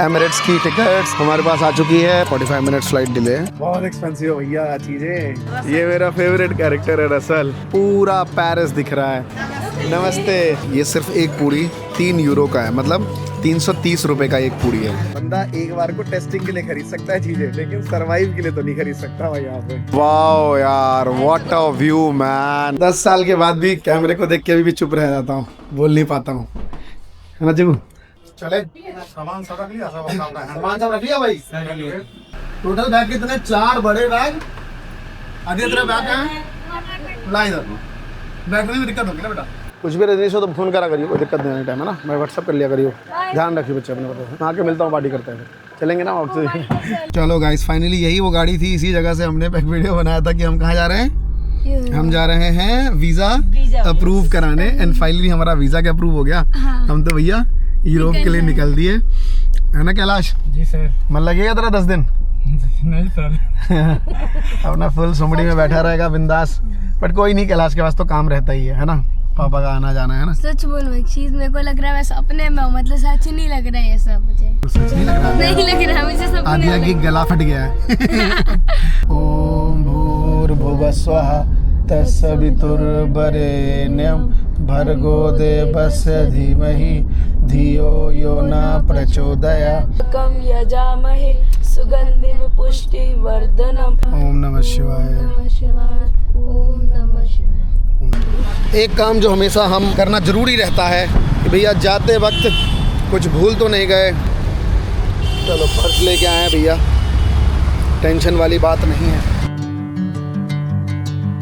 Emirates की tickets हमारे पास आ चुकी है। 45 मिनट्स फ्लाइट डिले। बहुत एक्सपेंसिव भैया चीजें। ये मेरा फेवरेट कैरेक्टर है रसल। पूरा पेरिस दिख रहा है। नमस्ते। ये सिर्फ एक पूरी 3 यूरो का है, मतलब 330 रुपए का एक पूरी है। बंदा एक बार को टेस्टिंग के लिए खरीद सकता है चीजें, लेकिन सरवाइव के लिए तो नहीं खरीद सकता भाई यहाँ पे। वाओ यार, व्हाट अ व्यू मैन। 10 साल के बाद भी कैमरे को देख के अभी भी चुप रह जाता हूँ, बोल नहीं पाता हूँ, है ना जीबू? चले सामान सब रख लिया, सामान सब रख लिया भाई। टोटल बैग कितने? 4 बड़े बैग। आधी तरह बैग है। ला इधर, बैठने में दिक्कत होगी ना बेटा। कुछ भी रजनीश हो तो फोन करा करियो, कोई दिक्कत नहीं टाइम है ना। मैं व्हाट्सअप कर लिया करियो। ध्यान रखिए बच्चे अपने को। मैं आके मिलता हूँ, पार्टी करते हैं, चलेंगे ना वक्त से। चलो गाइस, फाइनली यही वो गाड़ी थी। इसी जगह से हमने एक वीडियो बनाया था कि हम कहाँ जा रहे हैं। हम जा रहे हैं वीजा अप्रूव कराने, एंड फाइनली हमारा वीजा का अप्रूव हो गया। हम तो भैया यूरोप के लिए निकल दिए, है ना कैलाश? जी सर। मन लगेगा तेरा 10 दिन? नहीं सर। अपना फुल सुमड़ी में बैठा रहेगा बिंदास। बट कोई नहीं, कैलाश के पास तो काम रहता ही है ना। पापा का आना जाना है ना। सच बोलूं एक चीज, मेरे को लग रहा है मैं सपने में हूं, मतलब सच नहीं लग रहा है ये सब मुझे। सच नहीं लग रहा? नहीं लग रहा मुझे सपने में। आदिया की गला फट गया है। ओम भूर्भुवः स्वः तत्सवितुर्वरेण्यं भर्गो देवस्य धीमहि धियो यो न प्रचोदयात्। कम यजामहे सुगंधिं पुष्टिवर्धनम्। ओम नमः शिवाय। ओम नमः शिवाय। एक काम जो हमेशा हम करना जरूरी रहता है कि भैया जाते वक्त कुछ भूल तो नहीं गए। चलो पर्स लेके आए हैं भैया, टेंशन वाली बात नहीं है।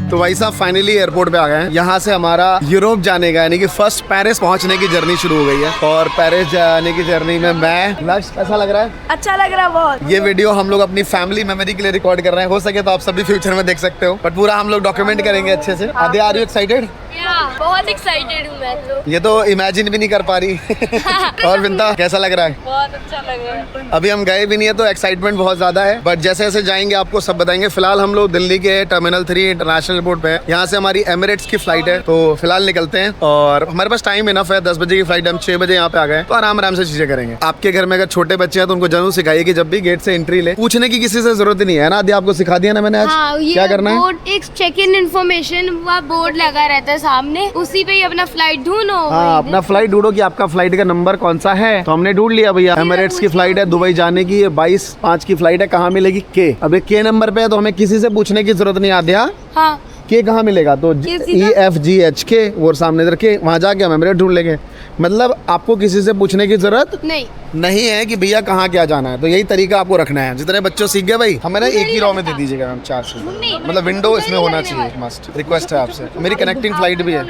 तो भाई साहब फाइनली एयरपोर्ट पे आ गए हैं। यहाँ से हमारा यूरोप जाने का यानी कि फर्स्ट पेरिस पहुँचने की जर्नी शुरू हो गई है। और पेरिस जाने की जर्नी में मैं लक्ष्य, कैसा लग रहा है? अच्छा लग रहा है बहुत। ये वीडियो हम लोग अपनी फैमिली मेमोरी के लिए रिकॉर्ड कर रहे हैं। हो सके तो आप सभी फ्यूचर में देख सकते हो, बट पूरा हम लोग डॉक्यूमेंट करेंगे अच्छे से। आदि, आर यू एक्साइटेड? बहुत एक्साइटेड हूँ मैं तो। ये तो इमेजिन भी नहीं कर पा रही। और बिंता कैसा लग रहा है? बहुत अच्छा लग रहा है। अभी हम गए भी नहीं है तो एक्साइटमेंट बहुत ज्यादा है, बट जैसे जैसे जाएंगे आपको सब बताएंगे। फिलहाल हम लोग दिल्ली के टर्मिनल 3 इंटरनेशनल एयरपोर्ट पे हैं। यहाँ से हमारी एमिरेट्स की फ्लाइट है, तो फिलहाल निकलते हैं। और हमारे पास टाइम इनफ है, 10 बजे की फ्लाइट है। हम 6 बजे यहाँ पे आ गए, तो आराम आराम से चीजें करेंगे। आपके घर में अगर छोटे बच्चे हैं तो उनको जरूर सिखाइए कि जब भी गेट से एंट्री ले, पूछने की किसी से जरूरत नहीं है ना। आदि आपको सिखा दिया ना मैंने आज। क्या करना है? बोर्ड, एक चेक इन इन्फॉर्मेशन वहाँ बोर्ड लगा रहता है सामने, उसी पे ही अपना फ्लाइट ढूंढो। हाँ, अपना फ्लाइट ढूंढो कि आपका फ्लाइट का नंबर कौन सा है। तो हमने ढूंढ लिया भैया। एमिरेट्स की फ्लाइट है दुबई जाने की, 22:05 की फ्लाइट है। कहाँ मिलेगी? के। अब के नंबर पे है तो हमें किसी से पूछने की जरूरत नहीं। आद्या, हाँ के कहाँ मिलेगा? तो EFGH के, वो सामने इधर के, वहाँ जाके हम एमिरेट ढूंढ लेंगे। मतलब आपको किसी से पूछने की जरूरत नहीं है कि भैया कहाँ क्या जाना है। तो यही तरीका आपको रखना है। जितने बच्चों सीख गए भाई, हमें ना एक ही रॉ में दे दीजिएगा मैम, 4 से। मतलब विंडो इसमें होना चाहिए, मस्ट रिक्वेस्ट है आपसे। मेरी कनेक्टिंग फ्लाइट भी है।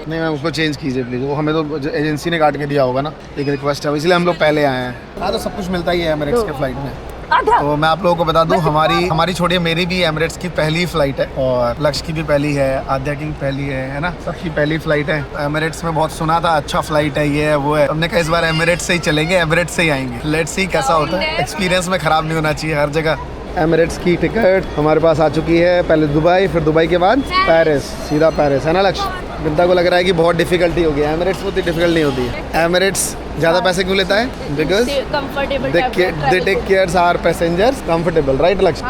नहीं मैम, उसको चेंज कीजिए प्लीज। वो हमें तो एजेंसी ने काट के दिया होगा ना, एक रिक्वेस्ट है, इसलिए हम लोग पहले आए हैं। हाँ, तो सब कुछ मिलता ही है एमिरेट्स के फ्लाइट में। तो मैं आप लोगों को बता दूं, हमारी छोड़िए, मेरी भी एमिरेट्स की पहली फ्लाइट है, और लक्ष्य की भी पहली है, आद्या की भी पहली है ना, सबकी पहली फ्लाइट है। एमिरेट्स में बहुत सुना था, अच्छा फ्लाइट है, ये है वो है। हमने कहा इस बार एमिरेट्स से ही चलेंगे, एमिरेट्स से ही आएंगे। लेट्स सी कैसा होता है। एक्सपीरियंस में खराब नहीं होना चाहिए हर जगह। एमिरेट्स की टिकट हमारे पास आ चुकी है। पहले दुबई, फिर दुबई के बाद पेरिस, सीधा पेरिस, है ना लक्ष्य? बिंदा को लग रहा है कि बहुत डिफिकल्टी होगी। एमिरेट्स उतनी डिफिकल्ट नहीं होती है। एमिरेट्स ज़्यादा पैसे क्यों लेता है? Because they take cares our passengers comfortable, right Lakshya?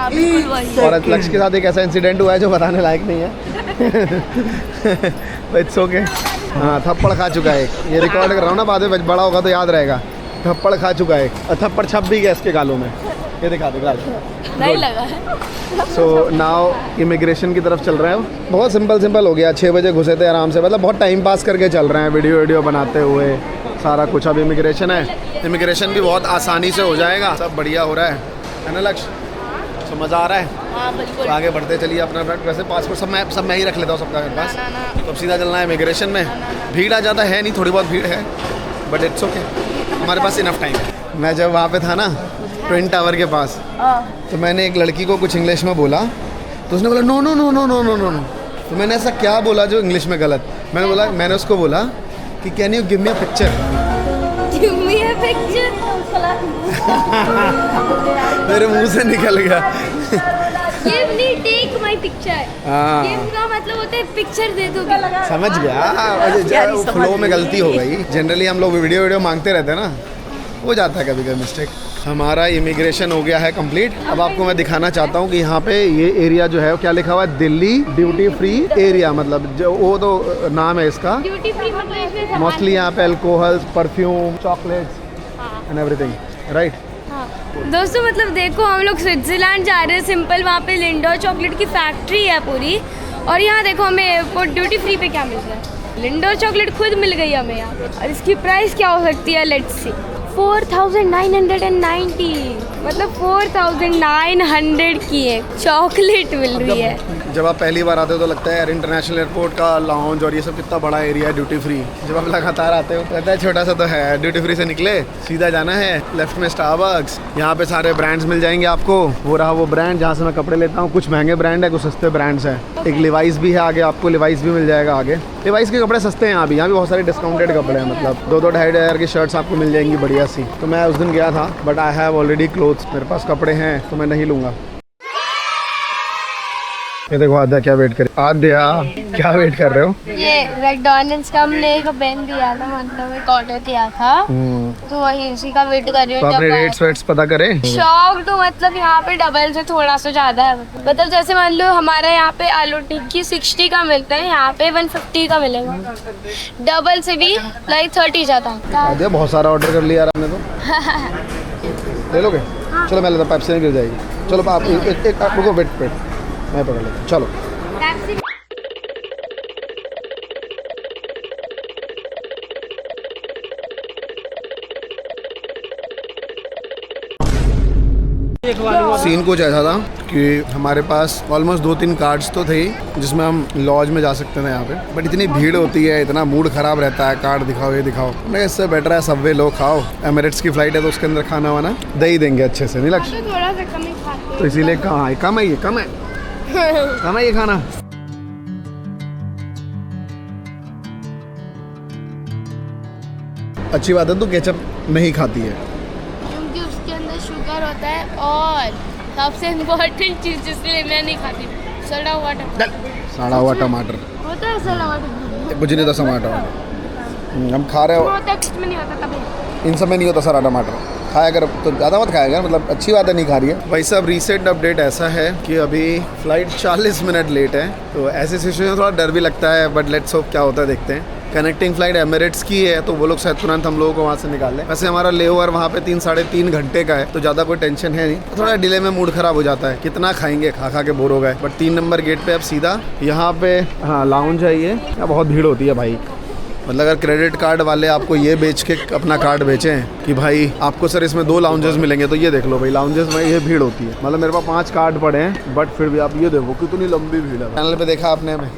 और लक्ष्य के साथ एक ऐसा इंसिडेंट हुआ है जो बताने लायक नहीं है। It's okay. हाँ, थप्पड़ खा चुका है। ये रिकॉर्ड कर रहा हूँ ना, बाद में बड़ा होगा तो याद रहेगा। थप्पड़ खा चुका है, और थप्पड़ छप भी गया इसके गालों में। ये दिखा दे, नहीं लगा है। सो नाउ इमिग्रेशन की तरफ चल रहे हैं। बहुत सिंपल हो गया। 6 बजे घुसे थे आराम से, मतलब बहुत टाइम पास करके चल रहे हैं, वीडियो बनाते हुए सारा कुछ। अब इमिग्रेशन है, इमिग्रेशन भी बहुत आसानी से हो जाएगा। सब बढ़िया हो रहा है ना लक्ष्य? तो मज़ा आ रहा है। हाँ बिल्कुल। तो आगे बढ़ते चलिए। अपना वैसे पासपोर्ट सब मैं ही रख लेता हूँ सबका मेरे पास। तो अब सीधा चलना है इमिग्रेशन में। भीड़ आ जाता है नहीं, थोड़ी बहुत भीड़ है, बट इट्स ओके, हमारे पास इनफ टाइम है। मैं जब वहाँ पे था ना ट्विन टावर के पास, तो मैंने एक लड़की को कुछ इंग्लिश में बोला, तो उसने बोला no no no no no no no no. तो मैंने ऐसा क्या बोला जो इंग्लिश में गलत? मैंने उसको बोला कि can you give me a picture. Give me a picture. मेरे मुंह से निकल गया। Give me take my picture. Give का मतलब होता है पिक्चर दे दो। समझ गया। फ्लो में गलती हो गई। जनरली हम लोग वीडियो मांगते रहते हैं ना, हो जाता है कभी कभी मिस्टेक। हमारा इमिग्रेशन हो गया है कंप्लीट। अब आपको मैं दिखाना चाहता हूँ कि यहाँ पे ये एरिया जो है क्या लिखा हुआ है, दिल्ली ड्यूटी फ्री एरिया, मतलब जो वो तो नाम है इसका। ड्यूटी फ्री मतलब इसमें सामान- मोस्टली यहाँ पे alcohol, perfume, chocolates and everything, right. हाँ। दोस्तों मतलब देखो हम लोग स्विट्जरलैंड जा रहे हैं सिंपल, वहाँ पे लिंडर चॉकलेट की फैक्ट्री है पूरी, और यहाँ देखो हमें एयरपोर्ट ड्यूटी फ्री पे क्या मिल रहा है, लिंडर चॉकलेट खुद मिल गई हमें यहाँ पे। और इसकी प्राइस क्या हो सकती है, लेट्स सी। 4990, मतलब 4900 की एक चॉकलेट मिल रही है। जब आप पहली बार आते हो तो लगता है यार इंटरनेशनल एयरपोर्ट का लाउंज और ये सब कितना बड़ा एरिया है ड्यूटी फ्री। जब आप लगातार आते हो लगता है छोटा सा तो है। ड्यूटी फ्री से निकले सीधा जाना है, लेफ्ट में स्टारबक्स, यहाँ पे सारे ब्रांड्स मिल जाएंगे आपको। वो रहा वो ब्रांड जहाँ से मैं कपड़े लेता हूँ, कुछ महंगे ब्रांड है, कुछ सस्ते ब्रांड्स हैं। एक लिवाइस भी है आगे, आपको लिवाइस भी मिल जाएगा आगे। लिवाइस के कपड़े सस्ते हैं यहाँ भी बहुत सारे डिस्काउंटेड कपड़े हैं, मतलब 2-2 2.5 हज़ार की शर्ट्स आपको मिल जाएंगी बढ़िया सी। तो मैं उस दिन गया था but I have already clothes, मेरे पास कपड़े हैं तो मैं नहीं लूँगा। ये देखो आद्या क्या वेट करे। आद्या क्या वेट कर रहे हो? ये मैकडॉनल्ड्स का हमने एक पेन दिया था, मतलब एक ऑर्डर किया था, तो वही उसी का वेट कर रही हूँ। तो आपने रेट्स वेट्स पता करें? शॉक तो मतलब यहाँ पे डबल से थोड़ा सा ज्यादा है, मतलब जैसे मान लो हमारे यहाँ पे आलू टिक्की 60 का मिलता है, यहाँ पे 150 का मिलेगा, डबल से भी लाइक 30 ज्यादा है। आद्या बहुत सारा ऑर्डर कर लिया आपने तो। ले लोगे? चलो मैं लेता हूँ, पाइप से नहीं गिर जाएगी। चलो आप एक रुको, वेट मैं पकड़ लेता हूँ। चलो सीन कुछ ऐसा था कि हमारे पास ऑलमोस्ट 2-3 कार्ड्स तो थे जिसमें हम लॉज में जा सकते थे यहाँ पे, बट इतनी भीड़ होती है, इतना मूड खराब रहता है, कार्ड दिखाओ ये दिखाओ। मैं इससे बेटर है सबवे लो खाओ। एमिरेट्स की फ्लाइट है तो उसके अंदर खाना वाना दे ही देंगे अच्छे से, नहीं लगता? थोड़ा सा कम ही खाते तो इसीलिए कहाँ कम है ये, कम है ये खाना। अच्छी बात है तू केचप नहीं खाती है क्योंकि उसके अंदर शुगर होता है, और सबसे इम्पोर्टेंट चीज़ जिसके मैं नहीं खाती, सड़ा हुआ टमाटर। सड़ा हुआ टमाटर होता है सड़ा हुआ टमाटर, कुछ नहीं था टमाटर हम खा रहे हो, होता है किसमें नहीं होता तभी। इन सब में नहीं होता सारा टमाटर। खाया कर तो ज़्यादा मत खाया कर, मतलब अच्छी बात है नहीं खा रही है। वैसे अब रिसेंट अपडेट ऐसा है कि अभी फ्लाइट 40 मिनट लेट है, तो ऐसे सिचुएशन में थोड़ा डर भी लगता है, बट लेट्स होप क्या होता है देखते हैं। कनेक्टिंग फ्लाइट एमिरेट्स की है तो वो लोग शायद तुरंत हम लोगों को वहाँ से निकाल लें। वैसे हमारा लेओवर वहाँ पे 3-3.5 घंटे का है, तो ज़्यादा कोई टेंशन है नहीं। थोड़ा डिले में मूड खराब हो जाता है, कितना खाएंगे, खा के बोर हो गए। बट 3 नंबर गेट पे अब सीधा यहाँ पे हाँ लाउंज है ये, यहाँ बहुत भीड़ होती है भाई। मतलब अगर क्रेडिट कार्ड वाले आपको ये बेच के अपना कार्ड बेचें कि भाई आपको सर इसमें 2 लाउंजेस मिलेंगे, तो ये देख लो भाई लाउंजेस में ये भीड़ होती है। मतलब मेरे पास 5 कार्ड पड़े हैं, बट फिर भी आप ये देखो कितनी लंबी भीड़ है। चैनल पे देखा आपने हमें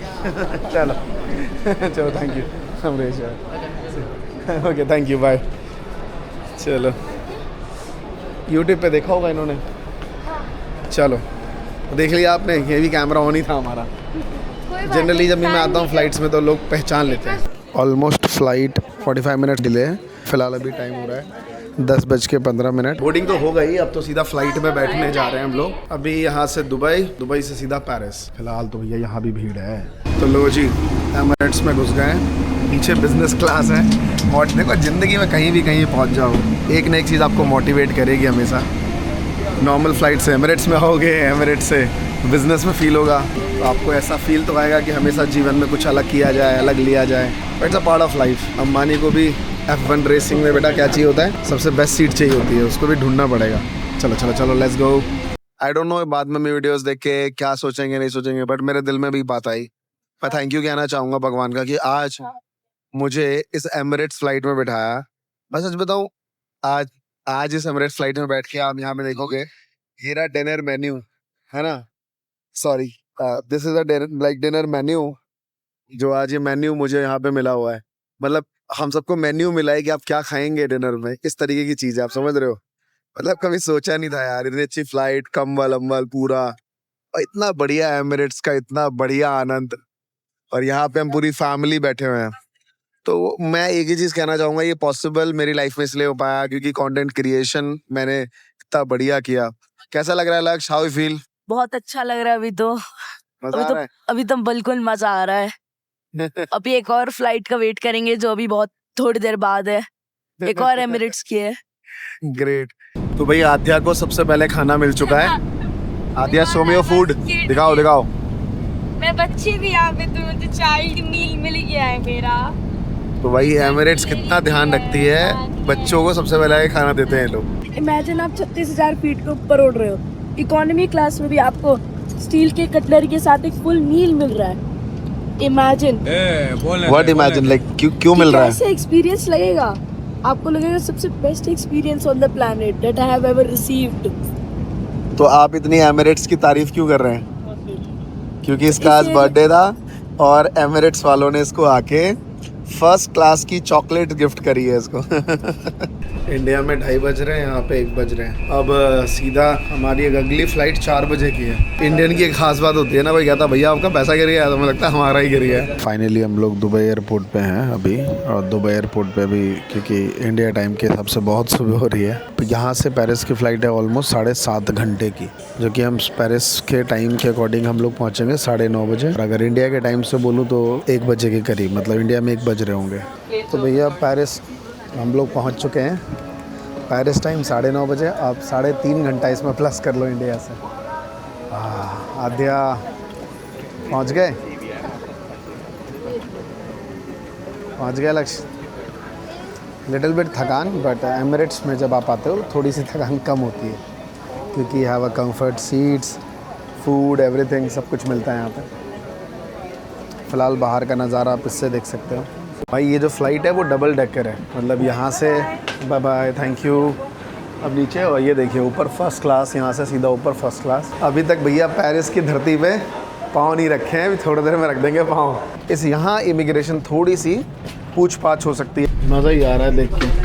चलो चलो thank you Amrish, okay thank you bye. चलो यूट्यूब पे देखा होगा इन्होंने, चलो देख लिया आपने, ये भी कैमरा ऑन ही था हमारा। जनरली जब मैं आता हूँ फ्लाइट्स में तो लोग पहचान लेते हैं। ऑलमोस्ट फ्लाइट 45 मिनट डिले है, फिलहाल अभी टाइम हो रहा है 10:15। बोर्डिंग तो हो गई, अब तो सीधा फ्लाइट में बैठने जा रहे हैं हम लोग। अभी यहाँ से दुबई से सीधा पेरिस। फिलहाल तो भैया यहाँ भी भीड़ है। तो लो जी एमिरेट्स में घुस गए, पीछे बिजनेस क्लास है। और देखो ज़िंदगी में कहीं भी कहीं पहुँच जाओ, एक ना एक चीज़ आपको मोटिवेट करेगी हमेशा। नॉर्मल फ्लाइट से एमिरेट्स में आओगे, एमिरेट्स से बिजनेस में फील होगा, तो आपको ऐसा फील तो आएगा कि हमेशा जीवन में कुछ अलग किया जाए, अलग लिया जाए। It's a part of life. Ambani को भी F1 रेसिंग में बेटा क्या चाहिए होता है, सबसे बेस्ट सीट चाहिए होती है, उसको भी ढूंढना पड़ेगा। चलो चलो चलो let's go. I don't know बाद में मेरी वीडियोस देख के क्या सोचेंगे नहीं सोचेंगे, बट मेरे दिल में भी बात आई। मैं थैंक यू कहना चाहूँगा भगवान का कि आज मुझे इस एमिरेट्स फ्लाइट में बैठाया। मैं सच बताऊँ, आज इस एमिरेट्स फ्लाइट में बैठ के आप यहाँ पे देखोगे, ये रहा डिनर मेन्यू है ना, sorry this is a dinner menu. जो आज ये मेन्यू मुझे यहाँ पे मिला हुआ है, मतलब हम सबको मेन्यू मिला है कि आप क्या खाएंगे डिनर में, इस तरीके की चीज है, आप समझ रहे हो। मतलब कभी सोचा नहीं था यार, इतनी अच्छी फ्लाइट, कंबल अम्बल पूरा, और इतना बढ़िया एमिरेट्स का इतना बढ़िया आनंद, और यहाँ पे हम पूरी फैमिली बैठे हुए हैं। तो मैं एक ही चीज कहना चाहूंगा, ये पॉसिबल मेरी लाइफ में इसलिए हो पाया क्योंकि कंटेंट क्रिएशन मैंने इतना बढ़िया किया। कैसा लग रहा है लक्ष्य, हाउ यू फील? बहुत अच्छा लग रहा है अभी तो। मजा आ रहा है? अभी तो बिल्कुल मजा आ रहा है। अभी एक और फ्लाइट का वेट करेंगे जो अभी बहुत थोड़ी देर बाद है, एक और एमिरेट्स की है। ग्रेट। तो भाई आद्या को सबसे पहले खाना मिल चुका है। आद्या शो मी योर फूड, दिखाओ दिखाओ। मैं बच्ची भी यहाँ पे, तो मुझे चाइल्ड मील मिल गया है मेरा। तो भाई एमिरेट्स कितना ध्यान रखती है, बच्चों को सबसे पहले खाना देते हैं लोग। इमेजिन आप 36,000 फीट के ऊपर उड़ रहे हो, इकोनॉमी क्लास में भी आपको स्टील के कटलरी के साथ एक फुल मील मिल रहा है। इमेजिन व्हाट इमेजिन, लाइक क्यों मिल रहा है? कैसे एक्सपीरियंस लगेगा आपको, लगेगा सबसे best experience on the planet that I have ever received. तो आप इतनी एमिरेट्स की तारीफ क्यों कर रहे हैं? क्योंकि इसका आज बर्थडे था और एमिरेट्स वालों ने इसको आके फर्स्ट क्लास की चॉकलेट गिफ्ट करी है इसको। इंडिया में 2:30 बज रहे हैं, यहाँ पे 1 बज रहे हैं। अब सीधा हमारी एक अगली फ्लाइट 4 बजे की है। इंडियन की एक खास बात होती है ना, भाई कहता भैया आपका पैसा गिर गया, तो हमें लगता है हमारा ही गिर गया। फाइनली हम लोग दुबई एयरपोर्ट पे हैं अभी, और दुबई एयरपोर्ट पे भी क्योंकि इंडिया टाइम के हिसाब से बहुत सुबह हो रही है। यहाँ से पेरिस की फ़्लाइट है ऑलमोस्ट 7.5 घंटे की, जो कि हम पेरिस के टाइम के अकॉर्डिंग हम लोग पहुँचेंगे 9:30 बजे। और अगर इंडिया के टाइम से बोलूँ तो 1 बजे के करीब, मतलब इंडिया में 1 बज रहे होंगे। तो भैया पेरिस हम लोग पहुँच चुके हैं। पेरिस टाइम 9:30 बजे। आप 3.5 घंटा इसमें प्लस कर लो इंडिया से। आद्या पहुँच गए, लक्ष्य। लिटिल बिट थकान, बट एमिरेट्स में जब आप आते हो थोड़ी सी थकान कम होती है, क्योंकि have a comfort seats, food, everything सब कुछ मिलता है यहाँ पे। फ़िलहाल बाहर का नज़ारा आप इससे देख सकते हो। भाई ये जो फ़्लाइट है वो डबल डेकर है, मतलब यहाँ से बाय बाय थैंक यू अब नीचे, और ये देखिए ऊपर फर्स्ट क्लास, यहाँ से सीधा ऊपर फर्स्ट क्लास। अभी तक भैया पेरिस की धरती पे पाँव नहीं रखे हैं, अभी थोड़ी देर में रख देंगे पाँव। इस यहाँ इमिग्रेशन थोड़ी सी पूछ पाछ हो सकती है। मज़ा ही आ रहा है देख के।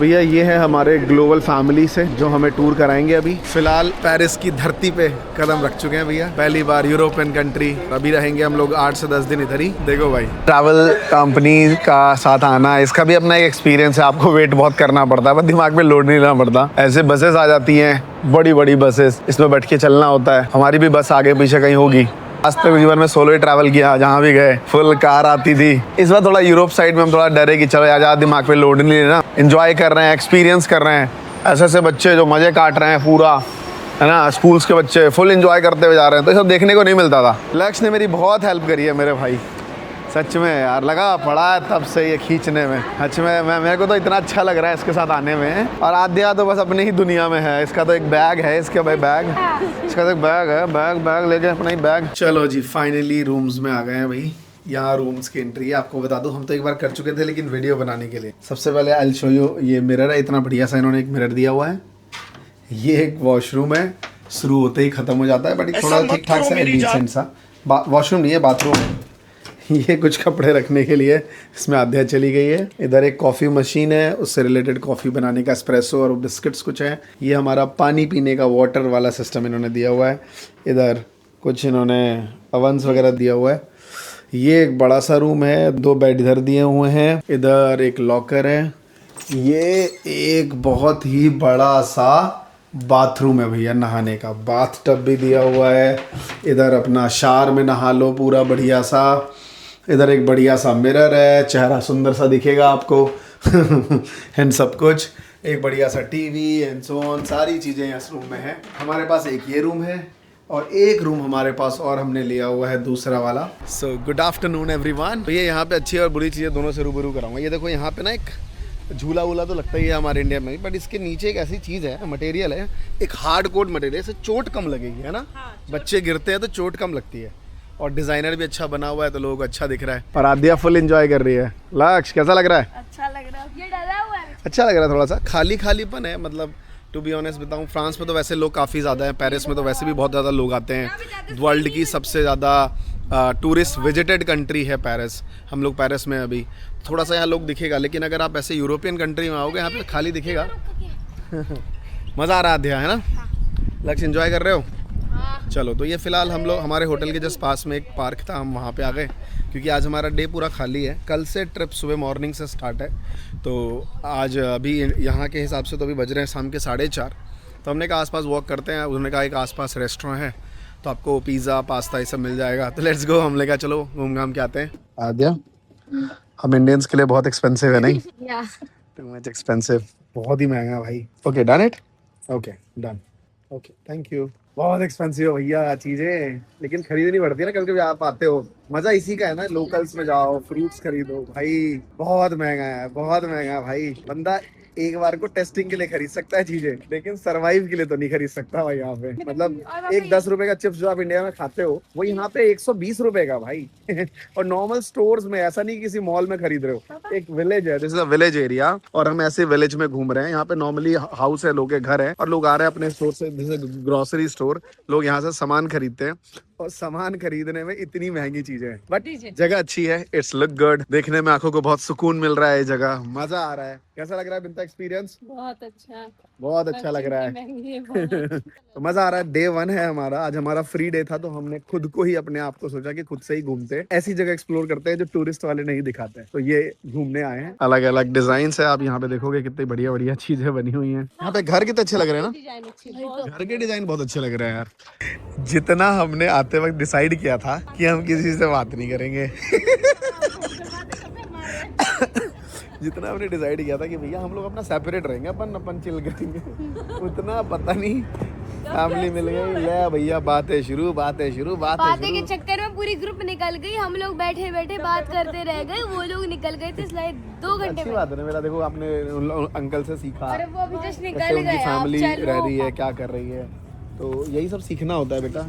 भैया ये है हमारे ग्लोबल फैमिली से जो हमें टूर कराएंगे। अभी फ़िलहाल पेरिस की धरती पे कदम रख चुके हैं भैया, पहली बार यूरोपियन कंट्री। अभी रहेंगे हम लोग 8 से 10 दिन इधर ही। देखो भाई ट्रैवल कंपनी का साथ आना, इसका भी अपना एक एक्सपीरियंस है। आपको वेट बहुत करना पड़ता है, बस दिमाग में लोड नहीं लेना पड़ता। ऐसे बसेस आ जाती हैं, बड़ी बड़ी बसेस, इसमें बैठ के चलना होता है। हमारी भी बस आगे पीछे कहीं होगी। आज तक जीवन में सोलो ही ट्रैवल किया, जहाँ भी गए फुल कार आती थी। इस बार थोड़ा यूरोप साइड में हम थोड़ा डरे कि चलो यार दिमाग पे लोड नहीं लेना, एंजॉय कर रहे हैं, एक्सपीरियंस कर रहे हैं। ऐसे ऐसे बच्चे जो मज़े काट रहे हैं पूरा, है ना, स्कूल्स के बच्चे फुल एंजॉय करते हुए जा रहे हैं। तो ये सब देखने को नहीं मिलता था। लक्ष्य ने मेरी बहुत हेल्प करी है मेरे भाई, सच में यार, लगा पड़ा है तब से ये खींचने में। सच में मेरे को तो इतना अच्छा लग रहा है इसके साथ आने में। और आद्या तो बस अपनी ही दुनिया में है। इसका तो एक बैग है, इसके भाई बैग, इसका तो एक बैग है, बैग लेके अपना ही बैग। चलो जी फाइनली रूम्स में आ गए हैं भाई। यहाँ रूम्स की एंट्री है। आपको बता दूं हम तो एक बार कर चुके थे, लेकिन वीडियो बनाने के लिए। सबसे पहले आई विल शो यू, ये मिरर है, इतना बढ़िया सा इन्होंने एक मिरर दिया हुआ है। ये एक वॉशरूम है, शुरू होते ही खत्म हो जाता है, बट थोड़ा ठीक ठाक सा डिसेंट सा। वॉशरूम नहीं है, बाथरूम है। ये कुछ कपड़े रखने के लिए इसमें आद्या चली गई है। इधर एक कॉफ़ी मशीन है, उससे रिलेटेड कॉफ़ी बनाने का एस्प्रेसो और बिस्किट्स कुछ है। ये हमारा पानी पीने का वाटर वाला सिस्टम इन्होंने दिया हुआ है। इधर कुछ इन्होंने ओवन्स वगैरह दिया हुआ है। ये एक बड़ा सा रूम है, 2 बेड इधर दिए हुए हैं। इधर एक लॉकर है। ये एक बहुत ही बड़ा सा बाथरूम है भैया, नहाने का बाथ टब भी दिया हुआ है। इधर अपना शावर में नहा लो पूरा बढ़िया सा। इधर एक बढ़िया सा मिरर है, चेहरा सुंदर सा दिखेगा आपको एंड सब कुछ। एक बढ़िया सा टीवी एंड सो ऑन, सारी चीज़ें इस रूम में है। हमारे पास एक ये रूम है और एक रूम हमारे पास और हमने लिया हुआ है दूसरा वाला। So good afternoon everyone. भैया यहाँ पे अच्छी और बुरी चीज़ें दोनों से रूबरू कराऊंगा। ये देखो यहाँ पे ना एक झूला वूला तो लगता ही है हमारे इंडिया में, बट इसके नीचे एक ऐसी चीज़ है, मटेरियल है, एक हार्ड कोड मटेरियल, इससे चोट कम लगेगी, है ना। बच्चे गिरते हैं तो चोट कम लगती है, और डिज़ाइनर भी अच्छा बना हुआ है तो लोगों को अच्छा दिख रहा है। और आद्या फुल एंजॉय कर रही है। लक्ष्य कैसा लग रहा है? अच्छा लग रहा है। ये डला हुआ है, अच्छा लग रहा है, थोड़ा सा खाली खालीपन है। मतलब टू बी ऑनेस्ट बताऊँ, फ्रांस में तो वैसे लोग काफ़ी ज़्यादा हैं, पेरिस में तो वैसे भी बहुत ज़्यादा लोग आते हैं। वर्ल्ड की सबसे ज़्यादा टूरिस्ट विजिटेड कंट्री है पेरिस। हम लोग पेरिस में अभी थोड़ा सा यहाँ लोग दिखेगा, लेकिन अगर आप ऐसे यूरोपियन कंट्री में आओगे यहाँ पे खाली दिखेगा। मज़ा आ रहा है अध्याय, है ना। लक्ष्य एंजॉय कर रहे हो? चलो, तो ये फ़िलहाल हम लोग हमारे होटल के जस्ट पास में एक पार्क था, हम वहाँ पे आ गए क्योंकि आज हमारा डे पूरा खाली है। कल से ट्रिप सुबह मॉर्निंग से स्टार्ट है, तो आज अभी यहाँ के हिसाब से तो अभी बज रहे हैं शाम के 4:30। तो हमने कहा आसपास वॉक करते हैं। उन्होंने कहा एक आसपास रेस्टोरेंट है तो आपको पिज़्ज़ा पास्ता ये सब मिल जाएगा, तो लेट्स गो। हमने कहा चलो घूम घाम के आते हैं। आद्या, हम इंडियंस के लिए बहुत एक्सपेंसिव है नहीं? या टू मच एक्सपेंसिव। बहुत ही महंगा भाई। Okay done it, okay done, okay thank you. बहुत एक्सपेंसिव है भैया चीजें, लेकिन खरीदनी पड़ती है ना, कभी कभी आप आते हो, मजा इसी का है ना, लोकल्स में जाओ फ्रूट्स खरीदो भाई। बहुत महंगा है, बहुत महंगा है भाई। बंदा एक बार को टेस्टिंग के लिए खरीद सकता है चीजें, लेकिन सरवाइव के लिए तो नहीं खरीद सकता भाई यहाँ पे। मतलब एक 10 रुपए का चिप्स जो आप इंडिया में खाते हो, वो यहाँ पे 120 रुपए का भाई। और नॉर्मल स्टोर्स में, ऐसा नहीं किसी मॉल में खरीद रहे हो। एक विलेज है, this is a village area, और हम ऐसे विलेज में घूम रहे हैं। यहाँ पे नॉर्मली हाउस है, लोग के घर है, और लोग आ रहे हैं अपने स्टोर से, जैसे ग्रोसरी स्टोर, लोग यहाँ से सामान खरीदते हैं। और सामान खरीदने में इतनी महंगी चीजें हैं, बट जगह अच्छी है, इट्स लुक गुड। देखने में आंखों को बहुत सुकून मिल रहा है, ये जगह मजा आ रहा है। कैसा लग रहा है बिंता एक्सपीरियंस? बहुत अच्छा, बहुत अच्छा लग रहा है। तो मजा आ रहा है। डे 1 है हमारा, आज हमारा फ्री डे था, तो हमने खुद को ही, अपने आप को सोचा कि खुद से ही घूमते, ऐसी जगह एक्सप्लोर करते हैं जो टूरिस्ट वाले नहीं दिखाते। तो ये घूमने आए हैं। अलग अलग डिजाइन है, आप यहाँ पे देखोगे कितनी बढ़िया बढ़िया चीजें बनी हुई हैं। यहाँ पे घर कितने अच्छे लग रहे हैं ना, घर के डिजाइन बहुत अच्छे लग रहे हैं यार। जितना हमने आते वक्त डिसाइड किया था कि हम किसी से बात नहीं करेंगे। जितना हमने डिसाइड किया था कि भैया हम लोग अपना सेपरेट रहेंगे, अपन चिल करेंगे, उतना पता नहीं फैमिली मिल गई, ले भैया बातें शुरू बातें के चक्कर में पूरी ग्रुप निकल गई। हम लोग बैठे बैठे बात करते रह गए, वो लोग निकल गए थे इसलिए 2 घंटे। अच्छी बात है ना, मेरा देखो आपने अंकल से सीखा, अरे वो अभी जस्ट निकल कैसे उनकी गए, फैमिली रह रही है, क्या कर रही है, तो यही सब सीखना होता है बेटा।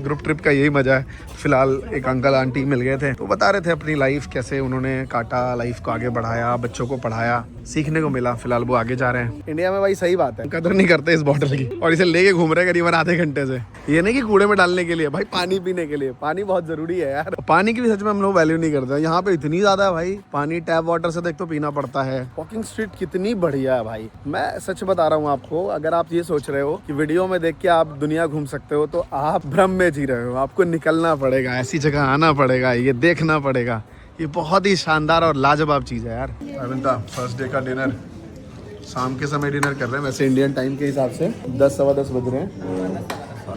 ग्रुप ट्रिप का यही मजा है। फिलहाल एक अंकल आंटी मिल गए थे, तो बता रहे थे अपनी लाइफ कैसे उन्होंने काटा, लाइफ को आगे बढ़ाया, बच्चों को पढ़ाया, सीखने को मिला। फिलहाल वो आगे जा रहे हैं। इंडिया में भाई सही बात है, कदर नहीं करते इस बॉटल की, और इसे लेके घूम रहे करीबन आधे घंटे से। ये नहीं कि कूड़े में डालने के लिए भाई, पानी पीने के लिए। पानी बहुत जरूरी है यार, पानी की भी सच में हम लोग वैल्यू नहीं करते। यहाँ पे इतनी ज्यादा है भाई पानी, टैप वाटर से देख तो पीना पड़ता है। वॉकिंग स्ट्रीट कितनी बढ़िया है भाई, मैं सच बता रहा हूँ आपको। अगर आप ये सोच रहे हो कि वीडियो में देख के आप दुनिया घूम सकते हो, तो आप भ्रम में जी रहे हो। आपको निकलना पड़ेगा, ऐसी जगह आना पड़ेगा, ये देखना पड़ेगा। ये बहुत ही शानदार और लाजवाब चीज़ है यार। अरविंदा फर्स्ट डे का डिनर, शाम के समय डिनर कर रहे हैं, वैसे इंडियन टाइम के हिसाब से 10 सवा 10 बज रहे हैं,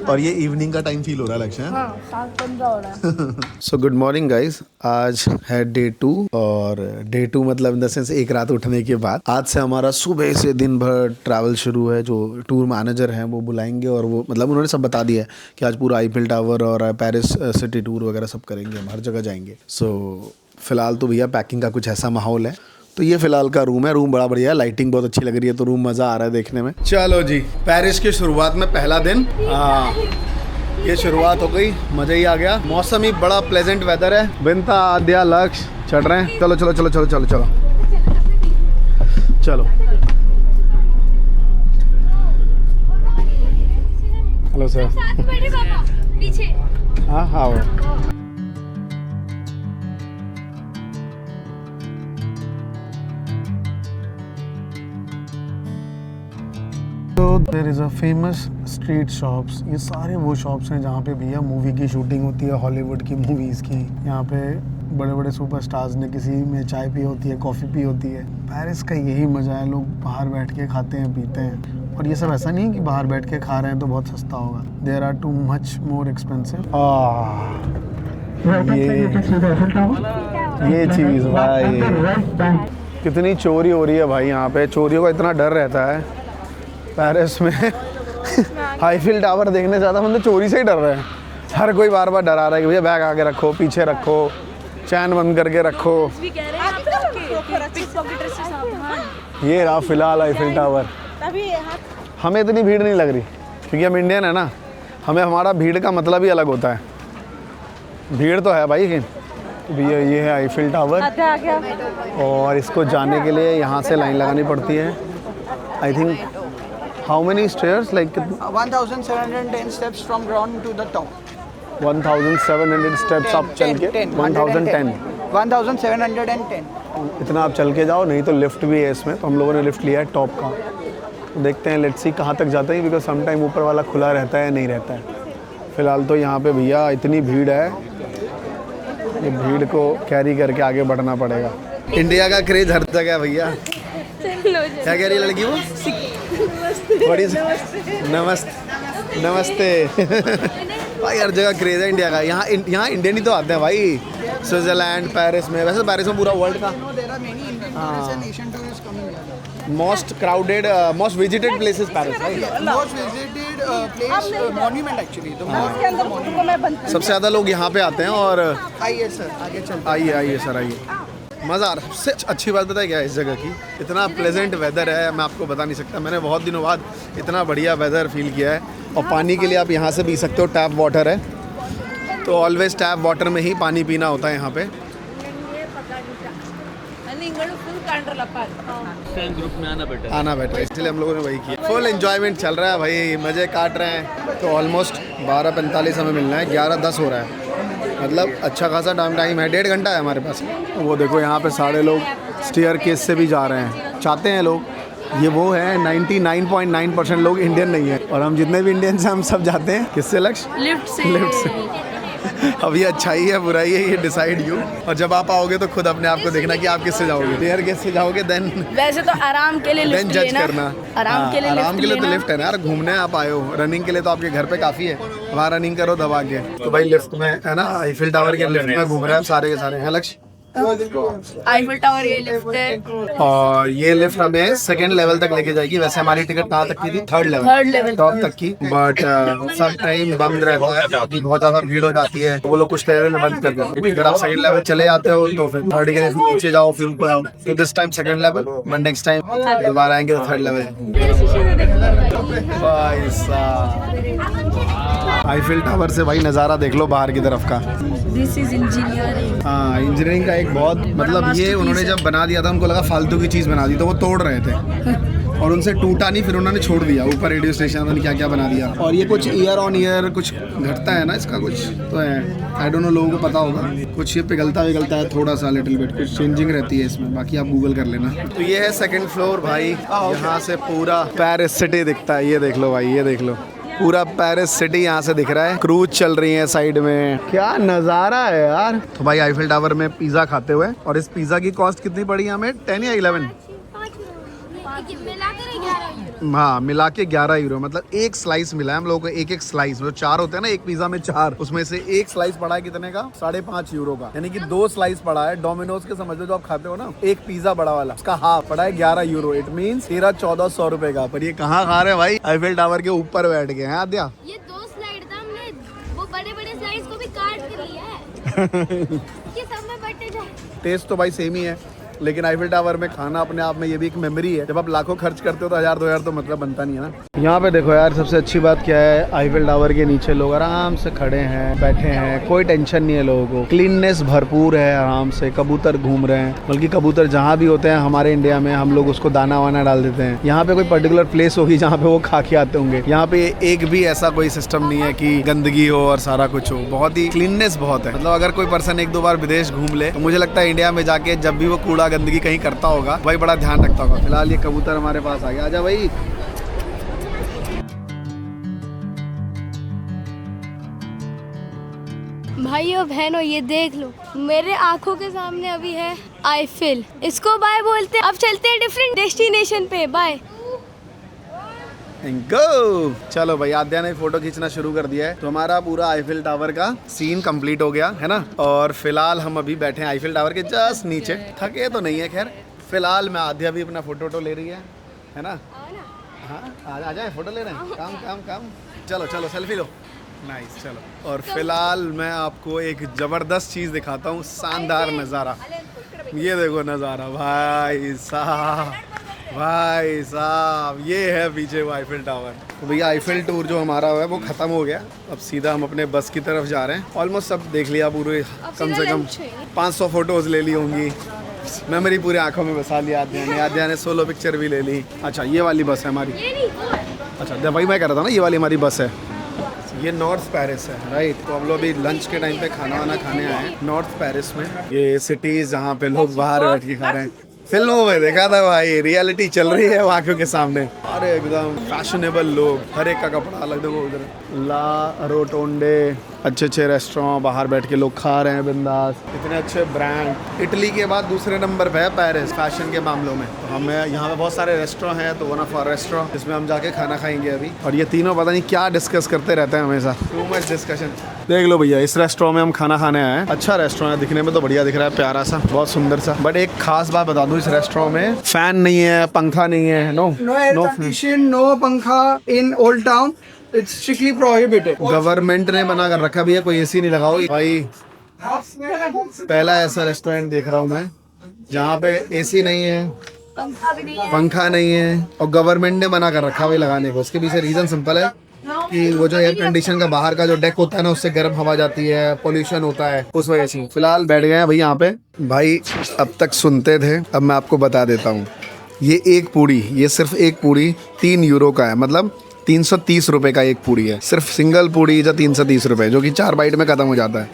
और ये इवनिंग का टाइम फील हो रहा है लक्ष्य। हाँ, 7:15 हो रहा है। सो गुड मॉर्निंग गाइज, आज है डे 2, और डे 2 मतलब इन द सेंस एक रात उठने के बाद। आज से हमारा सुबह से दिन भर ट्रैवल शुरू है। जो टूर मैनेजर हैं वो बुलाएंगे, और वो मतलब उन्होंने सब बता दिया है कि आज पूरा आईफिल टावर और पेरिस सिटी टूर वगैरह सब करेंगे, हम हर जगह जाएंगे। सो फिलहाल तो भैया पैकिंग का कुछ ऐसा माहौल है। तो ये फिलहाल का रूम है, रूम बड़ा बढ़िया है, लाइटिंग बहुत अच्छी लग रही है, तो रूम मज़ा आ रहा है देखने में। चलो जी, पेरिस की शुरुआत में पहला दिन, ये शुरुआत हो गई, मज़ा ही आ गया। मौसम ही बड़ा प्लेजेंट वेदर है। बिंता, आद्या, लक्ष्य चढ़ रहे हैं। चलो चलो चलो चलो चलो चलो चलो। Hello sir. पीछे। हाँ हाँ। तो there is a famous street shops. ये सारे वो शॉप्स हैं जहाँ पे भैया मूवी की शूटिंग होती है, हॉलीवुड की मूवीज़ की। यहाँ पे बड़े बड़े सुपरस्टार्स ने किसी में चाय पी होती है, कॉफ़ी पी होती है। पेरिस का यही मज़ा है, लोग बाहर बैठ के खाते हैं, पीते हैं। और ये सब ऐसा नहीं है कि बाहर बैठ के खा रहे हैं तो बहुत सस्ता होगा। There are too much more expensive. ये चीज़ भाई, कितनी चोरी हो रही है भाई यहाँ पे। चोरियों का इतना डर रहता है पेरिस में। आईफिल टावर देखने से ज़्यादा मतलब चोरी से ही डर रहे हैं। हर कोई बार बार डरा रहा है कि भैया बैग आगे रखो, पीछे रखो, चैन बंद करके रखो। ये रहा फिलहाल आईफिल टावर। हमें इतनी भीड़ नहीं लग रही क्योंकि हम इंडियन है ना, हमें हमारा भीड़ का मतलब ही अलग होता है। भीड़ तो है भाई, भैया ये है आईफिल टावर, और इसको जाने के लिए यहाँ से लाइन लगानी पड़ती है। I think how many stairs, like 1710 steps from ground to the top. 1700 steps आप चल के 1710 इतना आप चल के जाओ। नहीं तो लिफ्ट भी है इसमें, तो हम लोगों ने लिफ्ट लिया है टॉप का। तो देखते हैं, लेट्स सी कहाँ तक जाते हैं, बिकॉज सम टाइम ऊपर वाला खुला रहता है, नहीं रहता है। फ़िलहाल तो यहाँ पे भैया इतनी भीड़ है, ये भीड़ को कैरी करके आगे बढ़ना पड़ेगा। इंडिया का क्रेज हर जगह है भैया। क्या कह रही है लड़की वो? नमस्ते नमस्ते। भाई हर जगह क्रेज है इंडिया का। यहाँ इंडियन ही तो आते हैं भाई, स्विट्जरलैंड, पेरिस में। वैसे पेरिस में पूरा वर्ल्ड का। Most crowded most visited places Paris, right? Most visited place, monument actually. The monument. सबसे ज़्यादा लोग यहाँ पे आते हैं और आइए सर, आगे चलते आइए आइए सर आइए। मज़ा आ रहा है। सबसे अच्छी बात बताया क्या है इस जगह की, इतना प्लेजेंट वेदर है, मैं आपको बता नहीं सकता। मैंने बहुत दिनों बाद इतना बढ़िया वेदर फील किया है। और पानी के लिए आप यहाँ से पी सकते हो, टैप वाटर है, तो ऑलवेज टैप वाटर में ही पानी पीना होता है यहाँ पे। आना बेटर, इसलिए हम लोगों ने वही किया। फुल एंजॉयमेंट चल रहा है भाई, मज़े काट रहे हैं। तो ऑलमोस्ट 12:45 हमें मिलना है, 11:10 हो रहा है, मतलब अच्छा खासा टाइम है, 1.5 घंटा है हमारे पास। वो देखो यहाँ पे सारे लोग स्टेयर केस से भी जा रहे हैं, चाहते हैं लोग। ये वो है 99.9% लोग इंडियन नहीं है, और हम जितने भी इंडियंस हैं हम सब जाते हैं किससे लक्ष्य? लिफ्ट से। लिफ्ट से। अब ये अच्छाई है बुराई है, ये डिसाइड यू। और जब आप आओगे तो खुद अपने आप को देखना कि आप किससे जाओगे। स्टेयर केस से जाओगे देन वैसे तो आराम के लिए देन लिफ्ट जज लेना, करना। आराम के लिए आराम के लिए तो लेना। लिफ्ट है ना यार, घूमने आप आए हो। रनिंग के लिए तो आपके घर पे काफ़ी है, वहाँ रनिंग करो दबा के। तो भाई लिफ्ट में है ना, आईफिल टावर के लिफ्ट में घूम रहे हैं सारे के सारे हैं लक्ष्य। आईफिल टावर ये लिफ्ट है, और ये लिफ्ट हमें सेकंड लेवल तक लेके जाएगी। वैसे हमारी टिकट कहाँ तक की थी? थर्ड लेवल टॉप तक की। बट सब टाइम बंद रहता है क्योंकि बहुत ज्यादा भीड़ हो जाती है, वो लोग कुछ लेवल बंद कर देते हैं। अगर आप सेकंड लेवल चले जाते हो तो फिर थर्ड के नीचे जाओ, फिर ऊपर आओ। तो this time second level, but next time दोबारा आएंगे तो थर्ड लेवल। भाई साहब आईफिल टावर से भाई नज़ारा देख लो बाहर की तरफ का। This is engineering. हाँ, इंजीनियरिंग का एक बहुत मतलब ये उन्होंने जब बना दिया था, उनको लगा फालतू की चीज़ बना दी, तो वो तोड़ रहे थे और उनसे टूटा नहीं, फिर उन्होंने छोड़ दिया। ऊपर रेडियो स्टेशन क्या क्या बना दिया। और ये कुछ ईयर ऑन ईयर कुछ घटता है ना, इसका कुछ तो है, आई डोंट नो, लोगों को पता होगा। कुछ ये पिघलता है थोड़ा सा, लिटिल बिट, कुछ चेंजिंग रहती है इसमें, बाकी आप गूगल कर लेना। तो ये है सेकंड फ्लोर भाई, यहाँ से पूरा पेरिस सिटी दिखता है। ये देख लो भाई, ये देख लो, पूरा पेरिस सिटी यहाँ से दिख रहा है। क्रूज चल रही है साइड में, क्या नज़ारा है यार। तो भाई आईफिल टावर में पिज़्ज़ा खाते हुए, और इस पिज़्ज़ा की कॉस्ट कितनी पड़ी हमें? 10 या 11? हाँ, मिला के 11 यूरो। मतलब एक स्लाइस मिला है हम लोगों को, एक स्लाइस, मतलब 4 होते हैं ना एक पिज्जा में 4, उसमें से एक स्लाइस पड़ा है कितने का? 5.5 यूरो का, यानी कि 2 स्लाइस पड़ा है। डोमिनोज के समझ लो जो आप खाते हो ना, एक पिज्जा बड़ा वाला, उसका हाफ पड़ा है 11 यूरो। इट मीन्स 1300-1400 रुपए का। पर ये कहाँ खा रहे हैं भाई? आईफिल टावर के ऊपर बैठ गए हैं। आद्या, ये 2 स्लाइड था, हमने वो बड़े स्लाइड्स को भी काट के लिया है कि सब में बटे जाए। टेस्ट तो भाई सेम ही है, लेकिन आईफिल टावर में खाना अपने आप में ये भी एक मेमोरी है। जब आप लाखों खर्च करते हो तो 1000-2000 तो मतलब बनता नहीं है ना। यहाँ पे देखो यार, सबसे अच्छी बात क्या है, आईफिल टावर के नीचे लोग आराम से खड़े हैं, बैठे हैं, कोई टेंशन नहीं है लोगों को। क्लीननेस भरपूर है, आराम से कबूतर घूम रहे हैं। बल्कि कबूतर जहाँ भी होते हैं हमारे इंडिया में, हम लोग उसको दाना वाना डाल देते हैं। यहाँ पे कोई पर्टिकुलर प्लेस होगी जहाँ पे वो खा के आते होंगे। यहाँ पे एक भी ऐसा कोई सिस्टम नहीं है कि गंदगी हो और सारा कुछ हो। बहुत ही क्लीननेस बहुत है। मतलब अगर कोई पर्सन 1-2 बार विदेश घूम ले तो मुझे लगता है इंडिया में जाके जब भी वो कूड़ा गंदगी कहीं करता होगा, भाई बड़ा ध्यान रखता होगा। फिलहाल ये कबूतर हमारे पास आ गया, आजा भाई। भाइयों बहनों, ये देख लो मेरे आंखों के सामने अभी है आईफिल। इसको बाय बोलते हैं। अब चलते हैं डिफरेंट डेस्टिनेशन पे। बाय। गो। चलो भाई, आद्या ने फोटो खींचना शुरू कर दिया है, तो हमारा पूरा आईफिल टावर का सीन कंप्लीट हो गया है ना। और फिलहाल हम अभी बैठे हैं आईफिल टावर के जस्ट नीचे। थके तो नहीं है खैर फिलहाल। मैं आद्या भी अपना फोटो ले रही है ना। हाँ, आ जाए, फोटो ले रहे हैं। काम। चलो सेल्फी लो। नाइस, चलो। और फिलहाल मैं आपको एक ज़बरदस्त चीज़ दिखाता हूँ, शानदार नज़ारा। ये देखो नज़ारा भाई साहब, ये है पीछे वो आईफिल टावर। तो भैया आईफिल टूर जो हमारा है वो ख़त्म हो गया। अब सीधा हम अपने बस की तरफ जा रहे हैं। ऑलमोस्ट सब देख लिया पूरे, कम से कम 500 फोटोज़ ले ली होंगी। मेमोरी पूरे आंखों में बसा लिया आद्या ने सोलो पिक्चर भी ले ली। अच्छा, ये वाली बस है हमारी। अच्छा भाई, मैं कह रहा था ना, ये वाली हमारी बस है। ये नॉर्थ पेरिस है, राइट। तो हम लोग अभी लंच के टाइम पे खाना वाना खाने आए हैं नॉर्थ पेरिस में। ये सिटीज़ जहाँ पे लोग बाहर बैठ के खा रहे हैं। फिल्मों में देखा था भाई, रियलिटी चल रही है आंखों के सामने। अरे एकदम फैशनेबल लोग, हर एक का कपड़ा अलग। देखो उधर ला रोटोंडे अच्छे अच्छे रेस्टोरेंट, बाहर बैठ के लोग खा रहे हैं बिंदास, इतने अच्छे ब्रांड। इटली के बाद दूसरे नंबर पे है पेरिस फैशन के मामलों में। तो हमें यहाँ पे बहुत सारे रेस्टोरेंट हैं, तो वन ऑफ आवर रेस्टोरेंट जिसमें हम जाके खाना खाएंगे अभी। और ये तीनों पता नहीं क्या डिस्कस करते रहते हैं हमेशा, टू मच डिस्कशन। देख लो भैया, इस रेस्टोरेंट में हम खाना खाने आए हैं। अच्छा रेस्टोरेंट है, दिखने में तो बढ़िया दिख रहा है, प्यारा सा, बहुत सुंदर सा। बट एक खास बात बता दूं, इस रेस्टोरेंट में फैन नहीं है, पंखा नहीं है, नो नो कंडीशन, नो पंखा in old town, it's strictly prohibited. Government ने बना कर रखा भैया, कोई एसी नहीं लगाओ भाई। पहला ऐसा रेस्टोरेंट देख रहा हूँ मैं जहाँ पे एसी नहीं है, पंखा नहीं है, और गवर्नमेंट ने मना कर रखा भाई लगाने को। उसके पीछे रीजन सिंपल है कि वो जो एयर कंडीशन का बाहर का जो डेक होता है ना, उससे गर्म हवा जाती है, पोल्यूशन होता है, उस वजह से। फिलहाल बैठ गए हैं भाई यहाँ पे। भाई अब तक सुनते थे, अब मैं आपको बता देता हूँ। ये एक पूड़ी, ये सिर्फ एक पूड़ी 3 यूरो का है, मतलब 330 रुपए का एक पूड़ी है। सिर्फ सिंगल पूड़ी या 330 रुपए, जो कि 4 बाइट में खत्म हो जाता है।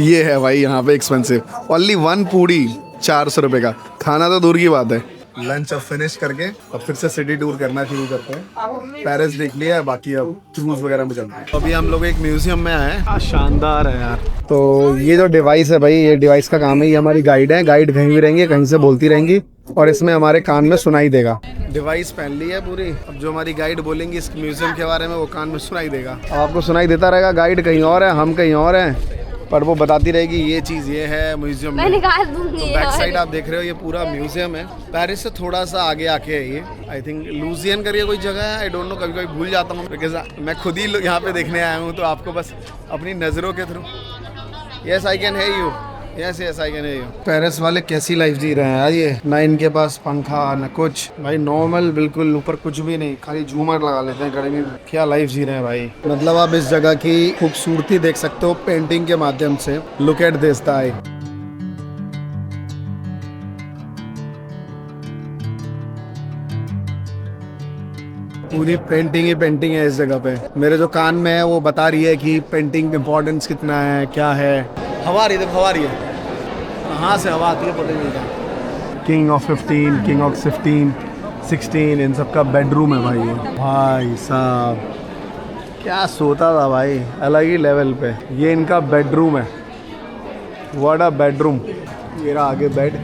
ये है भाई यहाँ पे एक्सपेंसिव। ओनली 1 पूड़ी 400 रुपए का। खाना तो दूर की बात है। लंच अब फिनिश करके अब फिर से सिटी टूर करना शुरू करते हैं। पेरिस देख लिया है, बाकी अब क्रूज वगैरह में चलते हैं। अभी हम लोग एक म्यूजियम में आए हैं, शानदार है यार। तो ये जो डिवाइस है भाई, ये डिवाइस का काम है, ये हमारी गाइड है। गाइड कहीं भी रहेंगे, कहीं से बोलती रहेंगी और इसमें हमारे कान में सुनाई देगा। डिवाइस पहन ली है पूरी, अब जो हमारी गाइड बोलेंगी इस म्यूजियम के बारे में, वो कान में सुनाई देगा। अब आपको सुनाई देता रहेगा, गाइड कहीं और है, हम कहीं और हैं, पर वो बताती रहेगी ये चीज़ ये है म्यूजियम में। मैंने कहा दूंगी। तो बैक साइड आप देख रहे हो, ये पूरा म्यूजियम है। पेरिस से थोड़ा सा आगे आके है ये, आई थिंक लूजियन करके कोई जगह है, आई डोंट नो, कभी कभी भूल जाता हूँ बिकॉज मैं खुद ही यहाँ पे देखने आया हूँ। तो आपको बस अपनी नज़रों के through, yes I can hear you, yes yes I can hear you. Paris वाले कैसी लाइफ जी रहे हैं यार ये, ना इनके पास पंखा ना कुछ, भाई नॉर्मल बिल्कुल, ऊपर कुछ भी नहीं, खाली झूमर लगा लेते हैं गर्मी में। क्या लाइफ जी रहे हैं भाई। मतलब आप इस जगह की खूबसूरती देख सकते हो पेंटिंग के माध्यम से। Look at this I. पूरी पेंटिंग ही पेंटिंग है इस जगह पे। मेरे जो कान में है वो बता रही है कि पेंटिंग इम्पोर्टेंस कितना है, क्या है। हवा रही है, देखो हवा रही है, कहाँ से हवा आती है पता नहीं चलता। किंग ऑफ 15, किंग ऑफ 15, 16, इन सब का बेडरूम है भाई। भाई साहब क्या सोता था भाई, अलग ही लेवल पे। ये इनका बेडरूम है, व्हाट अ बेडरूम। ये रहा आगे बेड।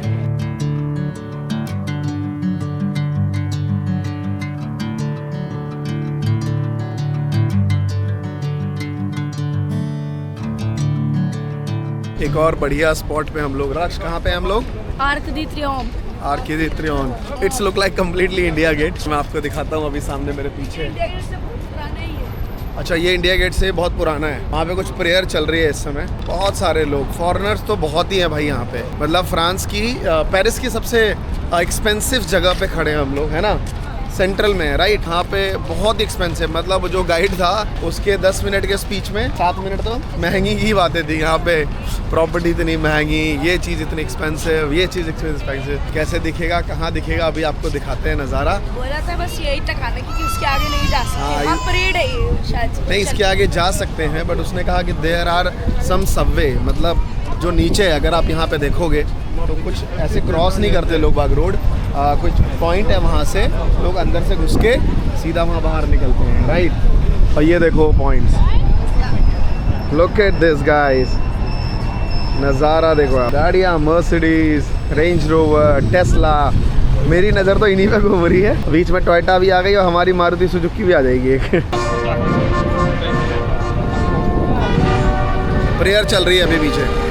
एक और बढ़िया स्पॉट पे हम लोग, रश कहाँ पे हम लोग, Arc de Triomphe. Arc de Triomphe. It's look like completely India Gate. मैं आपको दिखाता हूँ अभी सामने मेरे पीछे। अच्छा, ये इंडिया गेट से बहुत पुराना है। वहाँ पे कुछ प्रेयर चल रही है इस समय। बहुत सारे लोग, फॉरेनर्स तो बहुत ही हैं भाई यहाँ पे। मतलब फ्रांस की, पेरिस की सबसे एक्सपेंसिव जगह पे खड़े हैं हम लोग, है ना, सेंट्रल में है, राइट। यहाँ पे बहुत एक्सपेंसिव, मतलब जो गाइड था उसके 10 मिनट के स्पीच में 7 मिनट तो महंगी की बातें थी। यहाँ पे प्रॉपर्टी इतनी महंगी, ये चीज़ इतनी एक्सपेंसिव, ये चीज़ एक्सपेंसिव। कैसे दिखेगा, कहाँ दिखेगा, अभी आपको दिखाते हैं नज़ारा। बोला था बस यही तक आना, क्योंकि उसके आगे नहीं जा सकते। हाँ, परेड है ये शायद। नहीं, इसके आगे जा सकते हैं, बट उसने कहा कि देयर आर सम सबवे, मतलब जो नीचे है, अगर आप यहाँ पे देखोगे तो कुछ ऐसे क्रॉस नहीं करते लोग बाग रोड। कुछ पॉइंट है, वहाँ से लोग अंदर से घुस के सीधा वहाँ बाहर निकलते हैं, राइट। और ये देखो points, look at this guys, नज़ारा देखो आप। गाड़ियाँ मर्सिडीज, रेंज रोवर, टेस्ला। मेरी नज़र तो इन्हीं पे घूम रही है। बीच में टोयोटा भी आ गई और हमारी मारुति सुजुकी भी आ जाएगी एक। प्रेयर चल रही है अभी पीछे।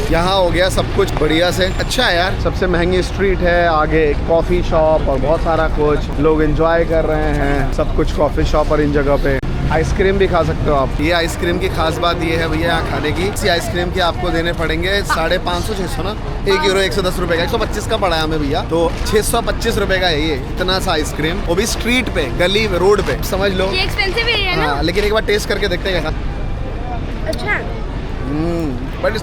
यहाँ हो गया सब कुछ बढ़िया से। अच्छा है यार, सबसे महंगी स्ट्रीट है, आगे कॉफ़ी शॉप और बहुत सारा कुछ। लोग एंजॉय कर रहे हैं सब कुछ कॉफ़ी शॉप और इन जगह पे। आइसक्रीम भी खा सकते हो आप। ये आइसक्रीम की खास बात ये है भैया यहाँ खाने की, इसी आइसक्रीम के आपको देने पड़ेंगे 550-600 ना, 1 यूरो 110 रुपये का। 125 का पड़ा है हमें भैया, तो 625 रुपये का है ये इतना सा आइसक्रीम, वो भी स्ट्रीट पे, गली में, रोड पे, समझ लो। ये एक्सपेंसिव है ना। हाँ, लेकिन एक बार टेस्ट करके देखते हैं कैसा। अच्छा, बट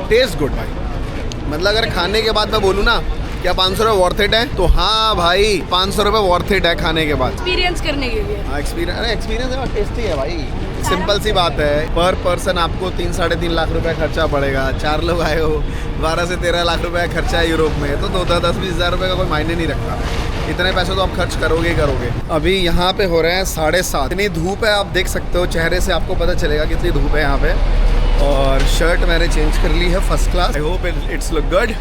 टेस्ट गुड भाई। मतलब अगर खाने के बाद मैं बोलूँ ना क्या 500 रुपये वर्थ इट है, तो हाँ भाई 500 रुपये वर्थ इट है खाने के बाद, एक्सपीरियंस करने के लिए। हाँ एक्सपीरियंस है और टेस्टी है भाई। सिंपल सी बात है, पर पर्सन आपको 3-3.5 लाख रुपए खर्चा पड़ेगा। 4 लोग आए हो, 12 से 13 लाख रुपए खर्चा है यूरोप में, तो 10-20 हज़ार रुपये का कोई मायने नहीं रखता। इतने पैसे तो आप खर्च करोगे ही करोगे। अभी यहाँ पे हो रहे हैं 7:30। इतनी धूप है, आप देख सकते हो चेहरे से, आपको पता चलेगा कितनी धूप है यहाँ पे। और शर्ट मैंने चेंज कर ली है first class. I hope it's look good.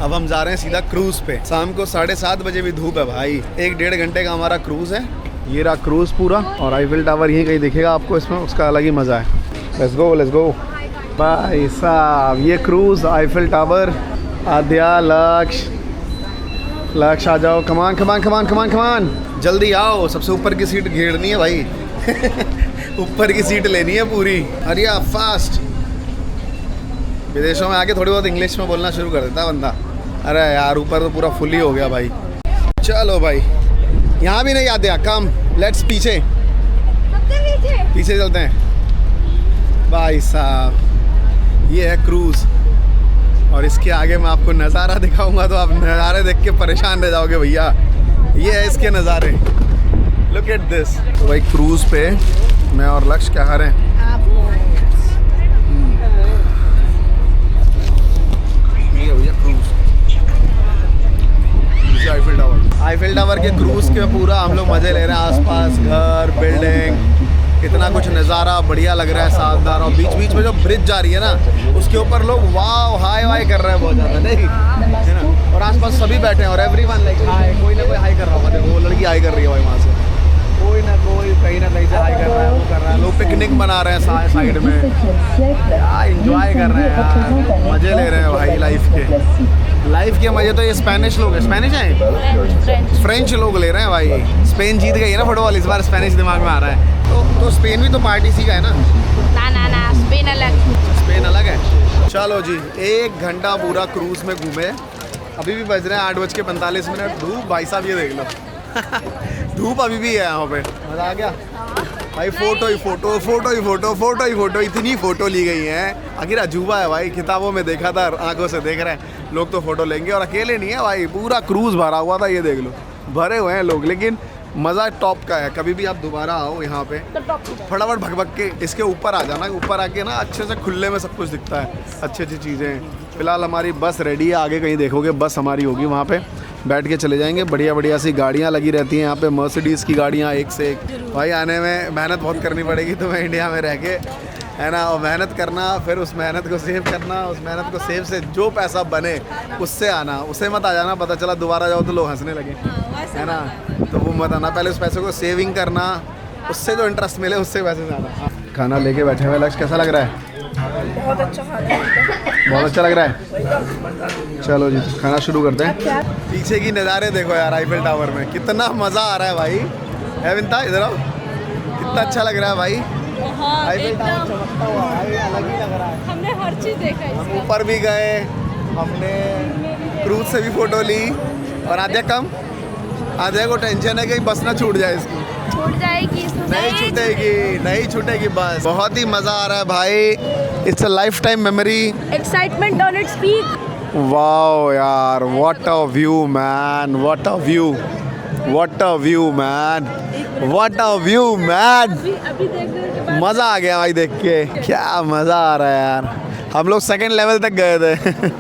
अब हम जा रहे हैं सीधा क्रूज़ पे। शाम को 7:30 बजे भी धूप है भाई। 1-1.5 घंटे का हमारा क्रूज़ है। ये रहा क्रूज़ पूरा, और आईफिल टावर यहीं कहीं दिखेगा आपको, इसमें उसका अलग ही मज़ा है। लेट्स गो लेट्स गो भाई साहब। ये क्रूज़, आईफिल टावर, आद्या, लक्ष्य आ जाओ। कमान कमान कमान कमान कमान, जल्दी आओ। सबसे ऊपर की सीट घेरनी है भाई। ऊपर की सीट लेनी है पूरी। अरे फास्ट। विदेशों में आके थोड़ी बहुत इंग्लिश में बोलना शुरू कर देता बंदा। अरे यार ऊपर तो पूरा फुल ही हो गया भाई। चलो भाई, यहाँ भी नहीं आते, कम लेट्स पीछे पीछे चलते हैं भाई साहब। ये है क्रूज़, और इसके आगे मैं आपको नज़ारा दिखाऊंगा तो आप नज़ारे देख के परेशान रह जाओगे भैया। ये है इसके नज़ारे, लुक एट दिस। तो भाई क्रूज़ पे मैं और लक्ष्य क्या रहे हैं। ये भैया क्रूज़, आईफिल टावर के क्रूज़ के पूरा हम लोग मज़े ले रहे हैं। आसपास घर, बिल्डिंग, इतना कुछ नज़ारा बढ़िया लग रहा है, शानदार। और बीच बीच में जो ब्रिज जा रही है ना, उसके ऊपर लोग वाव हाई वाई कर रहे हैं बहुत ज़्यादा, नहीं है ना। और आसपास सभी बैठे हैं और एवरीवन लाइक हाई, कोई ना कोई हाई कर रहा होगा। देखो वो लड़की हाई कर रही है भाई वहाँ से, कोई ना कोई कहीं ना कहीं से हाई कर रहा है, वो कर रहा है। लोग पिकनिक मना रहे हैं साइड में, एंजॉय कर रहे हैं यार, मज़े ले रहे हैं भाई लाइफ के मज़े। तो ये स्पेनिश लोग हैं, स्पेनिश हैं, फ्रेंच लोग ले रहे हैं भाई। स्पेन जीत गई है ना फुटबॉल, इस बार स्पेनिश दिमाग में आ रहा है। तो स्पेन भी तो पार्टी सी का है ना। ना स्पेन अलग है। चलो जी, 1 घंटा पूरा क्रूज़ में घूमे। अभी भी बज रहे हैं 8:45। धूप भाई साहब ये देख लो। धूप अभी भी है यहाँ पे। मज़ा आ गया भाई। फोटो ही फोटो, इतनी फ़ोटो ली गई हैं। आखिर अजूबा है भाई, किताबों में देखा था, आंखों से देख रहे हैं। लोग तो फ़ोटो लेंगे, और अकेले नहीं है भाई, पूरा क्रूज़ भरा हुआ था। ये देख लो, भरे हुए हैं लोग। लेकिन मज़ा टॉप का है। कभी भी आप दोबारा आओ यहाँ पे, फटाफट भग के इसके ऊपर आ जाना। ऊपर आके ना अच्छे से खुले में सब कुछ दिखता है, अच्छी अच्छी चीज़ें। फ़िलहाल हमारी बस रेडी है, आगे कहीं देखोगे बस हमारी होगी, वहाँ पे बैठ के चले जाएंगे। बढ़िया बढ़िया सी गाड़ियाँ लगी रहती हैं यहाँ पे, मर्सिडीज़ की गाड़ियाँ एक से एक। भाई आने में मेहनत बहुत करनी पड़ेगी तुम्हें इंडिया में रह के, है ना। और मेहनत करना, फिर उस मेहनत को सेव करना, उस मेहनत को सेव से जो पैसा बने उससे आना। उससे मत आ जाना, पता चला दोबारा जाओ तो लोग हंसने लगे, है ना। तो वो मत आना, पहले उस पैसे को सेविंग करना, उससे जो इंटरेस्ट मिले उससे पैसे से आना। खाना लेके बैठे हुए लक्ष्य, कैसा लग रहा है? बहुत अच्छा खाना है, बहुत अच्छा लग रहा है। चलो जी, खाना शुरू करते हैं। पीछे की नज़ारे देखो यार, आईफिल टावर में कितना मज़ा आ रहा है भाई। है विंता, इधर आओ, कितना अच्छा लग रहा है भाई। आईफिल टावर चमकता हुआ भाई, अलग ही लग रहा है। हमने हर चीज़ देखा है। हम ऊपर भी गए, हमने क्रूज से भी फ़ोटो ली। और आद्या को टेंशन है कि बस ना छूट जाए इसकी। छूट जाएगी, नहीं छूटेगी बस। बहुत ही मज़ा आ रहा है भाई। It's a life time memory. Excitement on its peak. Wow यार, what a view man, what a view, what a view man, what a view man. मज़ा आ गया भाई देख के, क्या मज़ा आ रहा है यार। हम लोग 2nd लेवल तक गए थे।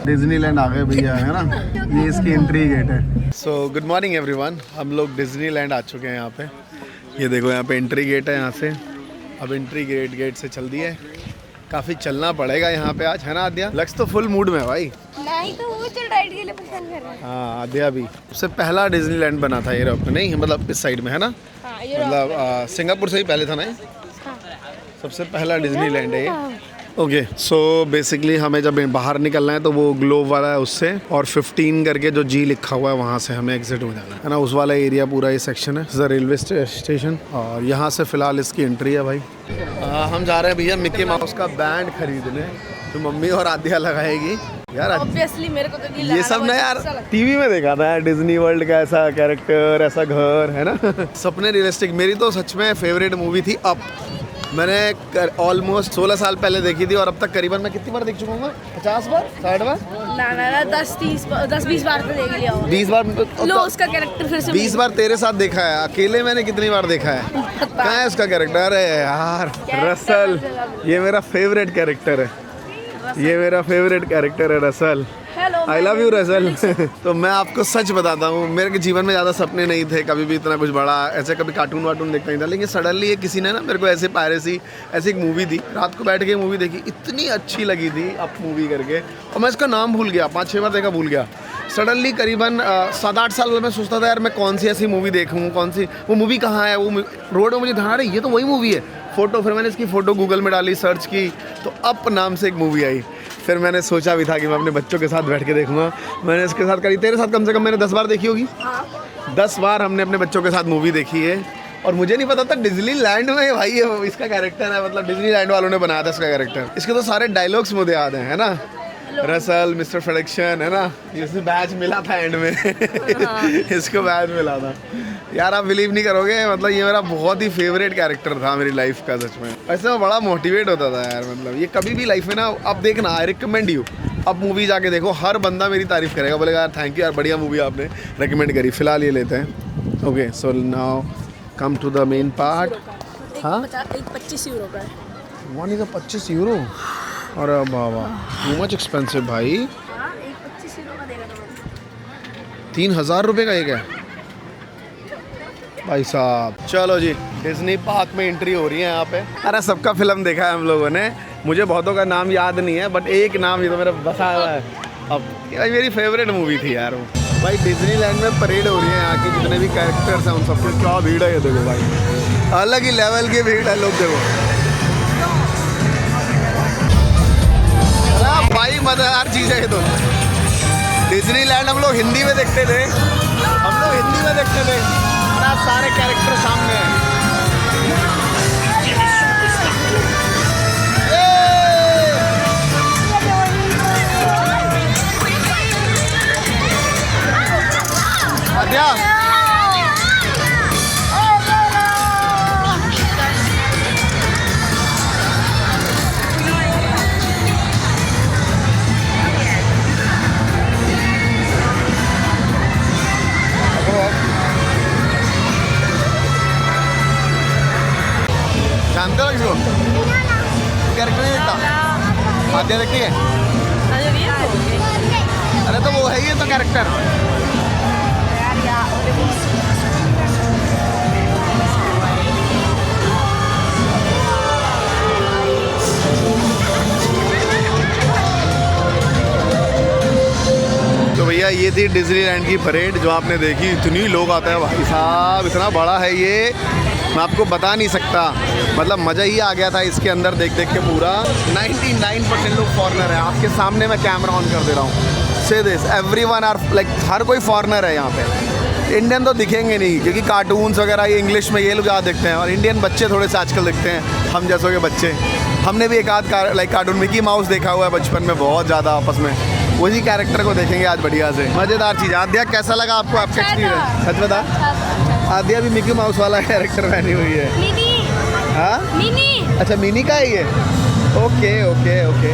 डिज्नीलैंड आ गए भैया, है ना। ये इसकी एंट्री गेट है। सो गुड मॉर्निंग एवरीवन, हम लोग डिज्नीलैंड आ चुके हैं यहाँ पे। ये देखो यहाँ पे एंट्री गेट है यहाँ से। अब एंट्री गेट से चल दिए। काफ़ी चलना पड़ेगा यहाँ पे आज, है ना आद्या। लक्ष्य तो फुल मूड में है भाई। नहीं तो वो चल राइड के लिए पसंद कर रहा है। हाँ आद्या भी। सबसे पहला डिज्नीलैंड बना था यूरोप में, नहीं मतलब इस साइड में, है ना। मतलब सिंगापुर से ही पहले था ना ये। सबसे पहला डिज्नीलैंड है ये। ओके, सो बेसिकली हमें जब बाहर निकलना है तो वो ग्लोब वाला है उससे, और 15 करके जो जी लिखा हुआ है वहाँ से हमें एग्जिट हो जाना है ना। उस वाला एरिया पूरा ये सेक्शन है, रेलवे स्टेशन। और यहाँ से फ़िलहाल इसकी एंट्री है भाई। हम जा रहे हैं भैया मिकी माउस का बैंड खरीदने, जो मम्मी और आद्या लगाएगी यार। ऑब्वियसली मेरे को तो ये सब ना यार टीवी में देखा था, डिज्नी वर्ल्ड का ऐसा कैरेक्टर, ऐसा घर, है ना। सपने रियलिस्टिक। मेरी तो सच में फेवरेट मूवी थी अप। मैंने ऑलमोस्ट 16 साल पहले देखी थी, और अब तक करीबन मैं कितनी बार देख चुका हूँ? 50 बार, 60 बार? ना 10-20 बार तो देख लिया होगा। 20 बार लो उसका कैरेक्टर फिर से 20 बार तेरे साथ देखा है। अकेले मैंने कितनी बार देखा है? कहाँ है उसका कैरेक्टर? अरे यार रसल, ये मेरा फेवरेट कैरेक्टर है। ये मेरा फेवरेट कैरेक्टर है Russell. I love you Russell. तो मैं आपको सच बताता हूँ, मेरे के जीवन में ज़्यादा सपने नहीं थे कभी भी इतना कुछ बड़ा, ऐसे कभी कार्टून वार्टून देखता नहीं था, लेकिन सडनली ये किसी ने ना मेरे को ऐसे पायरेसी ऐसी एक मूवी दी, रात को बैठ के मूवी देखी, इतनी अच्छी लगी थी अप मूवी करके, और मैं इसका नाम भूल गया, 5-6 बार देखा भूल गया। सडनली करीबन 7-8 साल में सोचता था यार मैं कौन सी ऐसी मूवी देखूँ, कौन सी वो मूवी कहाँ है, वो रोड में मुझे ध्यान आ रही ये तो वही मूवी है। फ़ोटो, फिर मैंने इसकी फ़ोटो गूगल में डाली, सर्च की तो अप नाम से एक मूवी आई। फिर मैंने सोचा भी था कि मैं अपने बच्चों के साथ बैठ के देखूंगा। मैंने इसके साथ करी, तेरे साथ कम से कम मैंने 10 बार देखी होगी। 10 बार हमने अपने बच्चों के साथ मूवी देखी है। और मुझे नहीं पता था डिज्नीलैंड में भाई ये इसका कैरेक्टर है, मतलब डिज्नीलैंड वालों ने बनाया था इसका कैरेक्टर। इसके तो सारे डायलॉग्स मुझे याद हैं, है ना, रसल, मिस्टर प्रोडक्शन, है ना, जिससे बैच मिला था एंड में इसको बैच मिला था यार। आप बिलीव नहीं करोगे, मतलब ये मेरा बहुत ही फेवरेट कैरेक्टर था मेरी लाइफ का सच में। ऐसे मैं बड़ा मोटिवेट होता था यार, मतलब ये कभी भी लाइफ में ना आप देखना, आई रिकमेंड यू, अब मूवी जाके देखो, हर बंदा मेरी तारीफ करेगा, बोलेगा यार थैंक यू यार, बढ़िया मूवी आपने रिकमेंड करी। फिलहाल ये लेते हैं। Okay so now come to the main part. हाँ, एक 25 यूरो का है। One is 25 euro. अरे बाबा, टू मच एक्सपेंसिव भाई। एक 25 यूरो का देगा तुम्हें। 3000 रुपये का एक है भाई साहब। चलो जी, डिज्नी पार्क में एंट्री हो रही है यहाँ पे। अरे सबका फिल्म देखा है हम लोगों ने, मुझे बहुतों का नाम याद नहीं है, बट एक नाम ये तो मेरा बसा हुआ है। अब यार मेरी फेवरेट मूवी थी यार वो। भाई डिज्नीलैंड में परेड हो रही है, यहाँ की जितने भी कैरेक्टर्स हैं उन सबके क्या भीड़ है, ये देखो भाई, अलग ही लेवल की भीड़ है, लोग देखो भाई, मजेदार चीज़ है ये तो। डिज्नीलैंड हम लोग हिंदी में देखते थे, बड़ा सारे कैरेक्टर सामने हैं। आद्या जानते हो किसको? कैरेक्टर नहीं देखता? आद्या देखती है? अरे तो वो है ही तो कैरेक्टर। तो भैया ये थी डिज्नीलैंड की परेड जो आपने देखी। इतनी लोग आते हैं भाई साहब, इतना बड़ा है ये, मैं आपको बता नहीं सकता। मतलब मज़ा ही आ गया था इसके अंदर देख देख के पूरा। 99% लोग फॉरेनर हैं। आपके सामने मैं कैमरा ऑन कर दे रहा हूँ। से दिस एवरीवन आर लाइक, हर कोई फॉरेनर है यहाँ पे। इंडियन तो दिखेंगे नहीं क्योंकि कार्टून्स वगैरह ये इंग्लिश में ये लोग ज़्यादा देखते हैं, और इंडियन बच्चे थोड़े से आजकल दिखते हैं, हम जैसों के बच्चे। हमने भी एक आध लाइक कार्टून मिकी माउस देखा हुआ है बचपन में बहुत ज़्यादा आपस में, वही कैरेक्टर को देखेंगे आज बढ़िया से। मज़ेदार चीज़। आद्या कैसा लगा आपको, आपका एक्सपीरियंस सच बता? आद्या भी मिकी माउस वाला कैरेक्टर पहनी हुई है। मिनी। हाँ मिनी। अच्छा मिनी का है ये। Okay okay okay.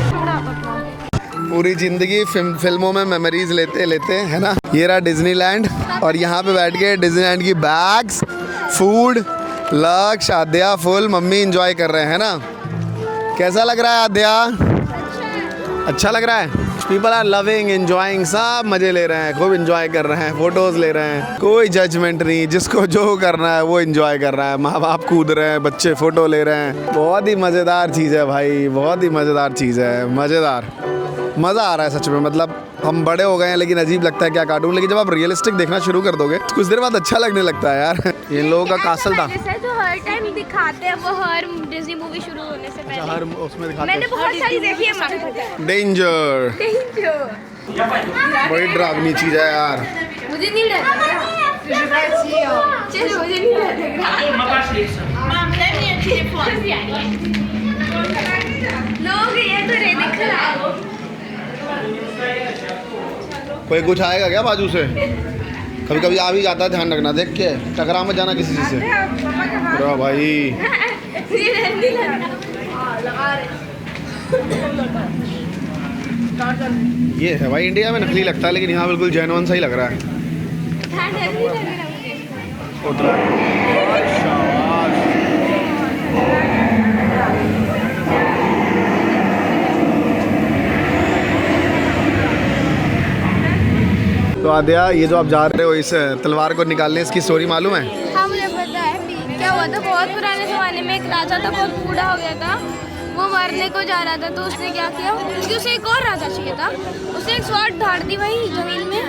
पूरी जिंदगी फिल्मों में मेमोरीज लेते लेते, है ना। ये रहा डिज्नीलैंड, और यहाँ पे बैठ के डिज्नीलैंड की बैग्स, फूड, लक्ष्य, आद्या फुल मम्मी एंजॉय कर रहे हैं, है ना। कैसा लग रहा है आद्या? अच्छा लग रहा है। पीपल आर लविंग, एंजॉइंग, सब मज़े ले रहे हैं, खूब एंजॉय कर रहे हैं, फोटोज़ ले रहे हैं, कोई जजमेंट नहीं, जिसको जो करना है वो एंजॉय कर रहा है। माँ बाप कूद रहे हैं, बच्चे फ़ोटो ले रहे हैं। बहुत ही मज़ेदार चीज़ है भाई, बहुत ही मज़ेदार चीज़ है, मज़ेदार। मज़ा आ रहा है सच में। मतलब हम बड़े हो गए हैं लेकिन अजीब लगता है क्या कार्टून, लेकिन जब आप रियलिस्टिक देखना शुरू कर दोगे तो कुछ देर बाद अच्छा लगने लगता है यार। ये लोगों का कासल था जो हर टाइम दिखाते हैं, वो हर डिज्नी मूवी शुरू होने से पहले हर उसमें दिखाते मैंने बहुत सारी देखी है, मुझे पता है। डेंजर, बड़ी डरावनी चीज़ है यार। मुझे नहीं लग रहा, चलो मुझे नहीं लग रहा। लोग ये तो रे दिख रहा है। कोई कुछ आएगा क्या बाजू से? कभी कभी आ भी जाता है, ध्यान रखना, देख के टकरा मत जाना किसी चीज़ से। अरे भाई ये है भाई, इंडिया में नकली लगता है लेकिन यहाँ बिल्कुल जेन्युइन सा ही लग रहा है। तो आद्या, ये जो आप जा रहे हो इस तलवार को निकालने, इसकी स्टोरी मालूम है? हाँ मुझे पता है। क्या हुआ था, बहुत पुराने ज़माने में एक राजा था, बहुत बूढ़ा हो गया था। वो मरने को जा रहा था, तो उसने क्या किया, क्योंकि उसे एक और राजा चाहिए था, उसने एक स्वॉर्ड धार दी वही जमीन में,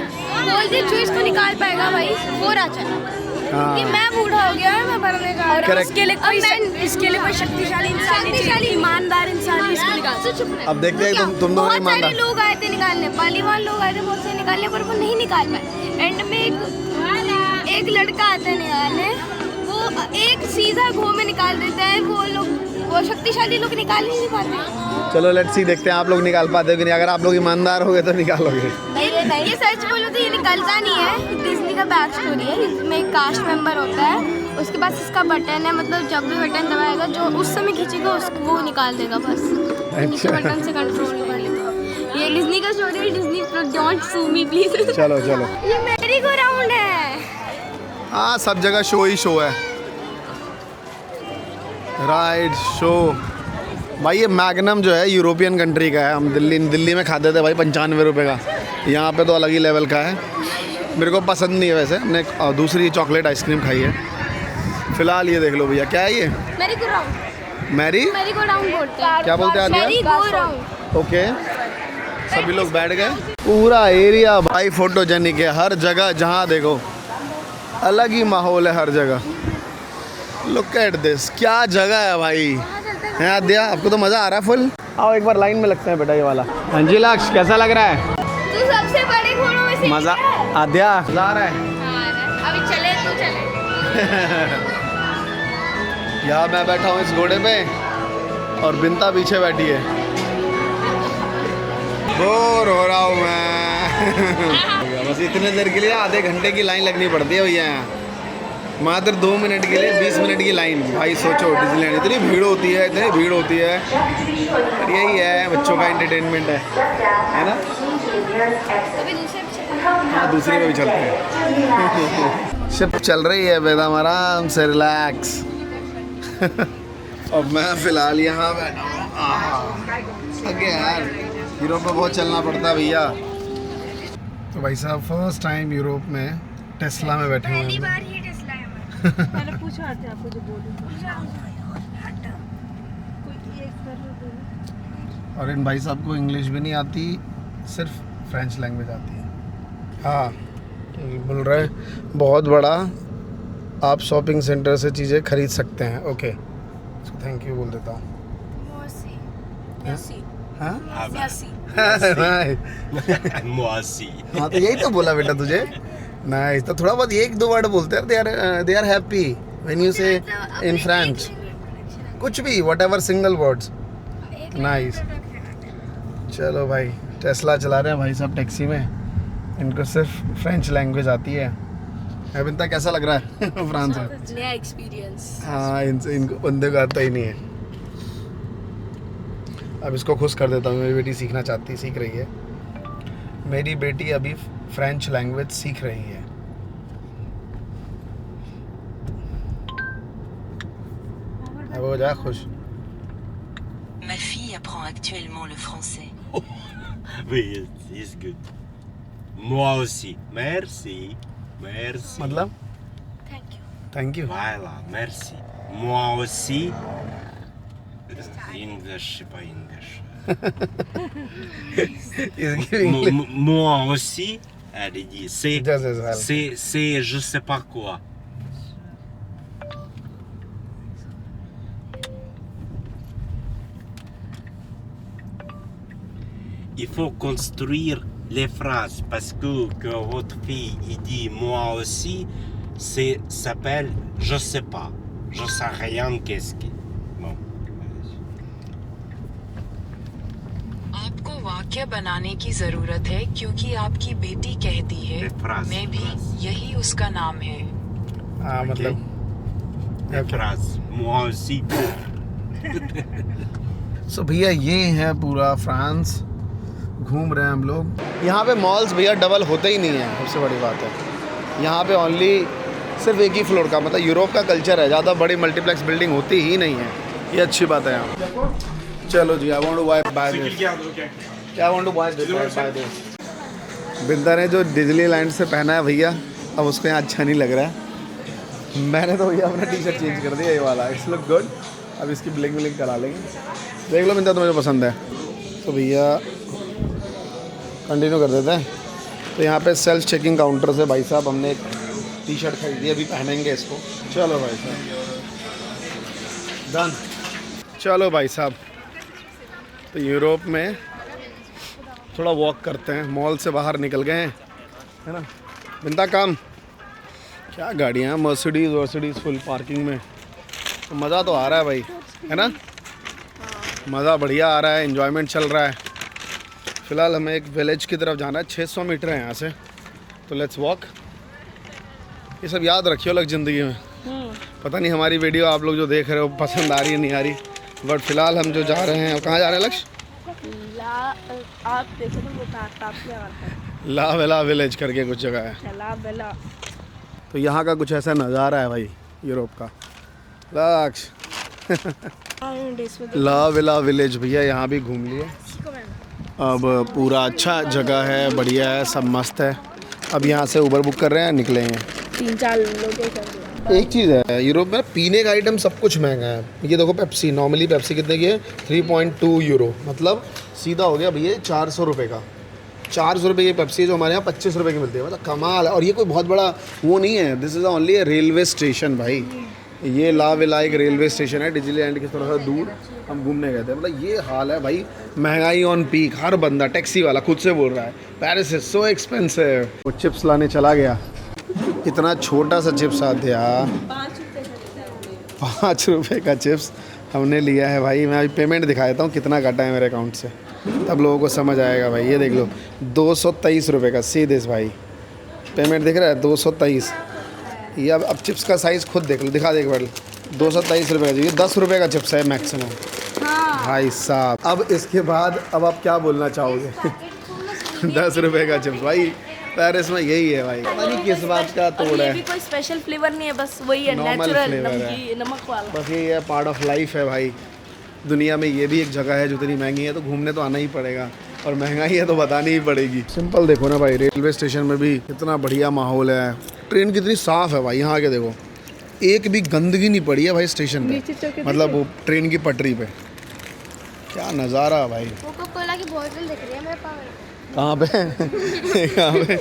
बोल दी जो इसको निकाल पाएगा भाई वो राजा है। कि मैं बूढ़ा हो गया है, मैं मरने जा रहा हूँ। इसके लिए कोई शक्तिशाली इंसान, ईमानदार इंसान इसको निकाल। अब देखते हैं तुम दोनों बहुत ईमानदार। सारे लोग आए थे निकालने, बालीवान लोग आए थे बहुत से निकालने, पर वो नहीं निकाल पाए। एंड में एक लड़का आता है निकालने, वो एक सीधा घो में निकाल देता है। वो शक्तिशाली लोग निकाल ही नहीं पाते। चलो लेट्स सी, देखते हैं आप लोग निकाल पाते हो कि नहीं। अगर आप लोग ईमानदार हो गए तो निकालोगे। नहीं, ये सच बोलो तो ये निकलता नहीं है। डिज्नी का बैक स्टोरी है। इसमें एक कास्ट मेंबर होता है, उसके पास इसका बटन है, मतलब जब भी बटन दबाएगा जो उस समय खींचेगा उसको वो निकाल देगा बस। नीचे बटन से कंट्रोल कर लेगा। ये डिज्नी का स्टोरी है। Disney don't sue me please. चलो ये मेरी को राउंड है। हाँ, सब जगह शो ही शो है, राइड शो। भाई ये मैग्नम जो है यूरोपियन कंट्री का है। हम दिल्ली में खाते थे भाई 95 रुपये का। यहाँ पे तो अलग ही लेवल का है। मेरे को पसंद नहीं है वैसे। हमने दूसरी चॉकलेट आइसक्रीम खाई है। फिलहाल ये देख लो भैया, क्या है ये? मेरी को राउंड बोलते हैं। क्या बोलते हैं आदिया? मेरी को राउंड। ओके, सभी लोग बैठ गए। पूरा एरिया भाई फोटोजेनिक है। हर जगह जहाँ देखो अलग ही माहौल है हर जगह। लुक एट दिस, क्या जगह है भाई। है आद्या, आपको तो मज़ा आ रहा है फुल? आओ एक बार लाइन में लगते हैं बेटा ये वाला। हाँ जी लक्ष्य, कैसा लग रहा है? तू सबसे बड़े घोड़ों में से मज़ा आद्या मज़ा आ रहा है? अभी चले तू चले। यहाँ मैं बैठा हूँ इस घोड़े पे और बिंता पीछे बैठी है। बोर हो रहा हूँ मैं। बस इतने देर के लिए आधे घंटे की लाइन लगनी पड़ती है भैया यहाँ। मात्र 2 मिनट के लिए 20 मिनट की लाइन। भाई सोचो, डिज्नीलैंड इतनी भीड़ होती है, इतनी भीड़ होती है। पर यही है, बच्चों का एंटरटेनमेंट है ना? अभी दूसरे पे चले। हाँ, दूसरी में भी चलते हैं। शिप चल रही है एकदम आराम से, रिलैक्स। और मैं फिलहाल यहाँ बैठा हूँ। आगे यार, यूरोप में बहुत चलना पड़ता है भैया। तो भाई साहब फर्स्ट टाइम यूरोप में टेस्ला में बैठे हुए हैं। पहली बार ही टेस्ला है। मैंने पूछा था आपको जो बोलूं। और इन भाई साहब को इंग्लिश भी नहीं आती, सिर्फ फ्रेंच लैंग्वेज आती है। हाँ, ये बोल रहे हैं बहुत बड़ा आप शॉपिंग सेंटर से चीज़ें खरीद सकते हैं। ओके, थैंक यू बोल देता हूँ। हाँ हाँ, तो यही तो बोला बेटा तुझे। नाइस। तो थोड़ा बहुत 1-2 वर्ड बोलते हैं। They are happy when you say in French. कुछ भी, व्हाटएवर, सिंगल वर्ड्स। नाइस। चलो भाई, टेस्ला चला रहे हैं भाई साहब टैक्सी में। इनको सिर्फ फ्रेंच लैंग्वेज आती है। अबिंता कैसा लग रहा है फ्रांस में? नया एक्सपीरियंस। हाँ, इनको बंदे को आता ही नहीं है। अब इसको खुश कर देता हूँ। मेरी बेटी सीखना चाहती, सीख रही है। मेरी बेटी अभी फ्रेंच लैंग्वेज सीख रही है। अब हो जा खुश। Ma fille apprend actuellement le français. Oui, it's good. Moi aussi. Merci. Merci. मतलब thank you. Thank you. Voilà, merci. Moi aussi. English, pas English. Moi aussi. Elle dit, Just as well. c'est je sais pas quoi. Il faut construire les phrases parce que votre fille il dit moi aussi, c'est s'appelle je sais pas, je sais rien qu'est-ce qui. Bon. आपको वाक्य बनाने की जरूरत है क्योंकि आपकी बेटी कहती है Les phrases. मैं भी यही उसका नाम है। हाँ मतलब Les phrases. Moi aussi. सो भैया ये है पूरा फ्रांस। घूम रहे हैं हम लोग। यहाँ पे मॉल्स भैया डबल होते ही नहीं है, सबसे बड़ी बात है। यहाँ पे ओनली सिर्फ एक ही फ्लोर का, मतलब यूरोप का कल्चर है, ज़्यादा बड़ी मल्टीप्लेक्स बिल्डिंग होती ही नहीं है। ये अच्छी बात है यहाँ। चलो जी, I want to buy this. क्या want to buy this? Binda ने जो डिज्नीलैंड से पहना है भैया, अब उसको यहाँ अच्छा नहीं लग रहा है। मैंने तो भैया अपना टी शर्ट चेंज कर दिया, ये वाला, इट्स लुक गुड। अब इसकी ब्लिंग ब्लिंग करा लेंगे, देख लो बिंदा तुम्हें जो पसंद है। तो भैया कंटिन्यू कर देते हैं। तो यहाँ पे सेल्फ चेकिंग काउंटर से भाई साहब हमने एक टी शर्ट खरीदी, अभी पहनेंगे इसको। चलो भाई साहब, डन। चलो भाई साहब, तो यूरोप में थोड़ा वॉक करते हैं, मॉल से बाहर निकल गए हैं, है ना। बिंदा काम क्या गाड़ियाँ, मर्सिडीज़ फुल पार्किंग में। तो मज़ा तो आ रहा है भाई, है ना, मज़ा बढ़िया आ रहा है, एंजॉयमेंट चल रहा है। फ़िलहाल हमें एक विलेज की तरफ जाना है, 600 मीटर है यहाँ से, तो लेट्स वॉक। ये सब याद रखियो लोग ज़िंदगी में। पता नहीं हमारी वीडियो आप लोग जो देख रहे हो पसंद आ रही है नहीं आ रही, बट फ़िलहाल हम जो जा रहे हैं, कहाँ जा रहे हैं लक्ष्य? आप देखो तो वो ताप में आता है, ला वेला विलेज करके कुछ जगह है। ला बेला। तो यहाँ का कुछ ऐसा नज़ारा है भाई यूरोप का। लक्ष्य ला वेला विलेज भैया, यहाँ भी घूम लिए। अब पूरा अच्छा जगह है, बढ़िया है, सब मस्त है। अब यहाँ से उबर बुक कर रहे हैं, निकलेंगे। 3-4 लोग। एक चीज़ है यूरोप में, पीने का आइटम सब कुछ महंगा है। ये देखो पेप्सी, नॉर्मली पेप्सी कितने की है? 3.2 यूरो, मतलब सीधा हो गया भैया 400 रुपये का। 400 रुपये की पेप्सी जो हमारे यहाँ 25 रुपये की मिलती है, मतलब कमाल है। और ये कोई बहुत बड़ा वो नहीं है, this is only A railway station भाई। ये ला वेला एक रेलवे स्टेशन है, डिज्नीलैंड के थोड़ा सा दूर हम घूमने गए थे। मतलब ये हाल है भाई, महंगाई ऑन पीक। हर बंदा, टैक्सी वाला खुद से बोल रहा है पेरिस इज सो एक्सपेंसिव। वो चिप्स लाने चला गया, इतना छोटा सा चिप्स आ दिया, 5 रुपये का चिप्स हमने लिया है भाई। मैं अभी पेमेंट दिखा देता हूँ कितना काटा है मेरे अकाउंट से, तब लोगों को समझ आएगा भाई। ये देख लो 223 रुपये का सीधे भाई पेमेंट दिख रहा है, 223। ये अब चिप्स का साइज़ खुद देख लो, दिखा दे एक बार। 223 रुपये का, ये 10 रुपये का चिप्स है मैक्सिमम। भाई साहब, अब इसके बाद अब आप क्या बोलना चाहोगे? 10 रुपये का चिप्स भाई, पेरिस में यही है भाई, पता नहीं किस बात का तोड़ है। भी कोई स्पेशल फ्लेवर नहीं है, बस वही है, Normal नेचुरल flavor है। नमक वाला। बस यही है, पार्ट ऑफ लाइफ है भाई। दुनिया में ये भी एक जगह है जो इतनी महंगी है, तो घूमने तो आना ही पड़ेगा, और महंगाई है तो बतानी ही पड़ेगी। सिंपल देखो ना भाई, रेलवे स्टेशन में भी कितना बढ़िया माहौल है। ट्रेन कितनी साफ़ है भाई, यहाँ आके देखो, एक भी गंदगी नहीं पड़ी है भाई स्टेशन पे, मतलब वो ट्रेन की पटरी पे। क्या नज़ारा है भाई। कोका-कोला की बोतल दिख रही है मेरे पास। कहाँ पे? कहाँ पे?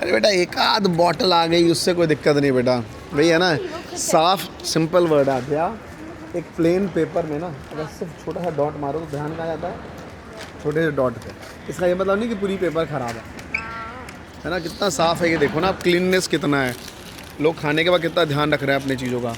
अरे बेटा एक आध बॉटल आ गई, उससे कोई दिक्कत नहीं बेटा, वही है ना, साफ सिंपल वर्ड आते हैं। एक प्लेन पेपर में ना अगर सिर्फ छोटा सा डॉट मारो तो ध्यान कहाँ जाता है? छोटे से डॉट पे। इसका ये मतलब नहीं कि पूरी पेपर ख़राब है ना। कितना साफ़ है ये देखो ना आप, क्लीननेस कितना है। लोग खाने के बाद कितना ध्यान रख रहे हैं अपनी चीज़ों का।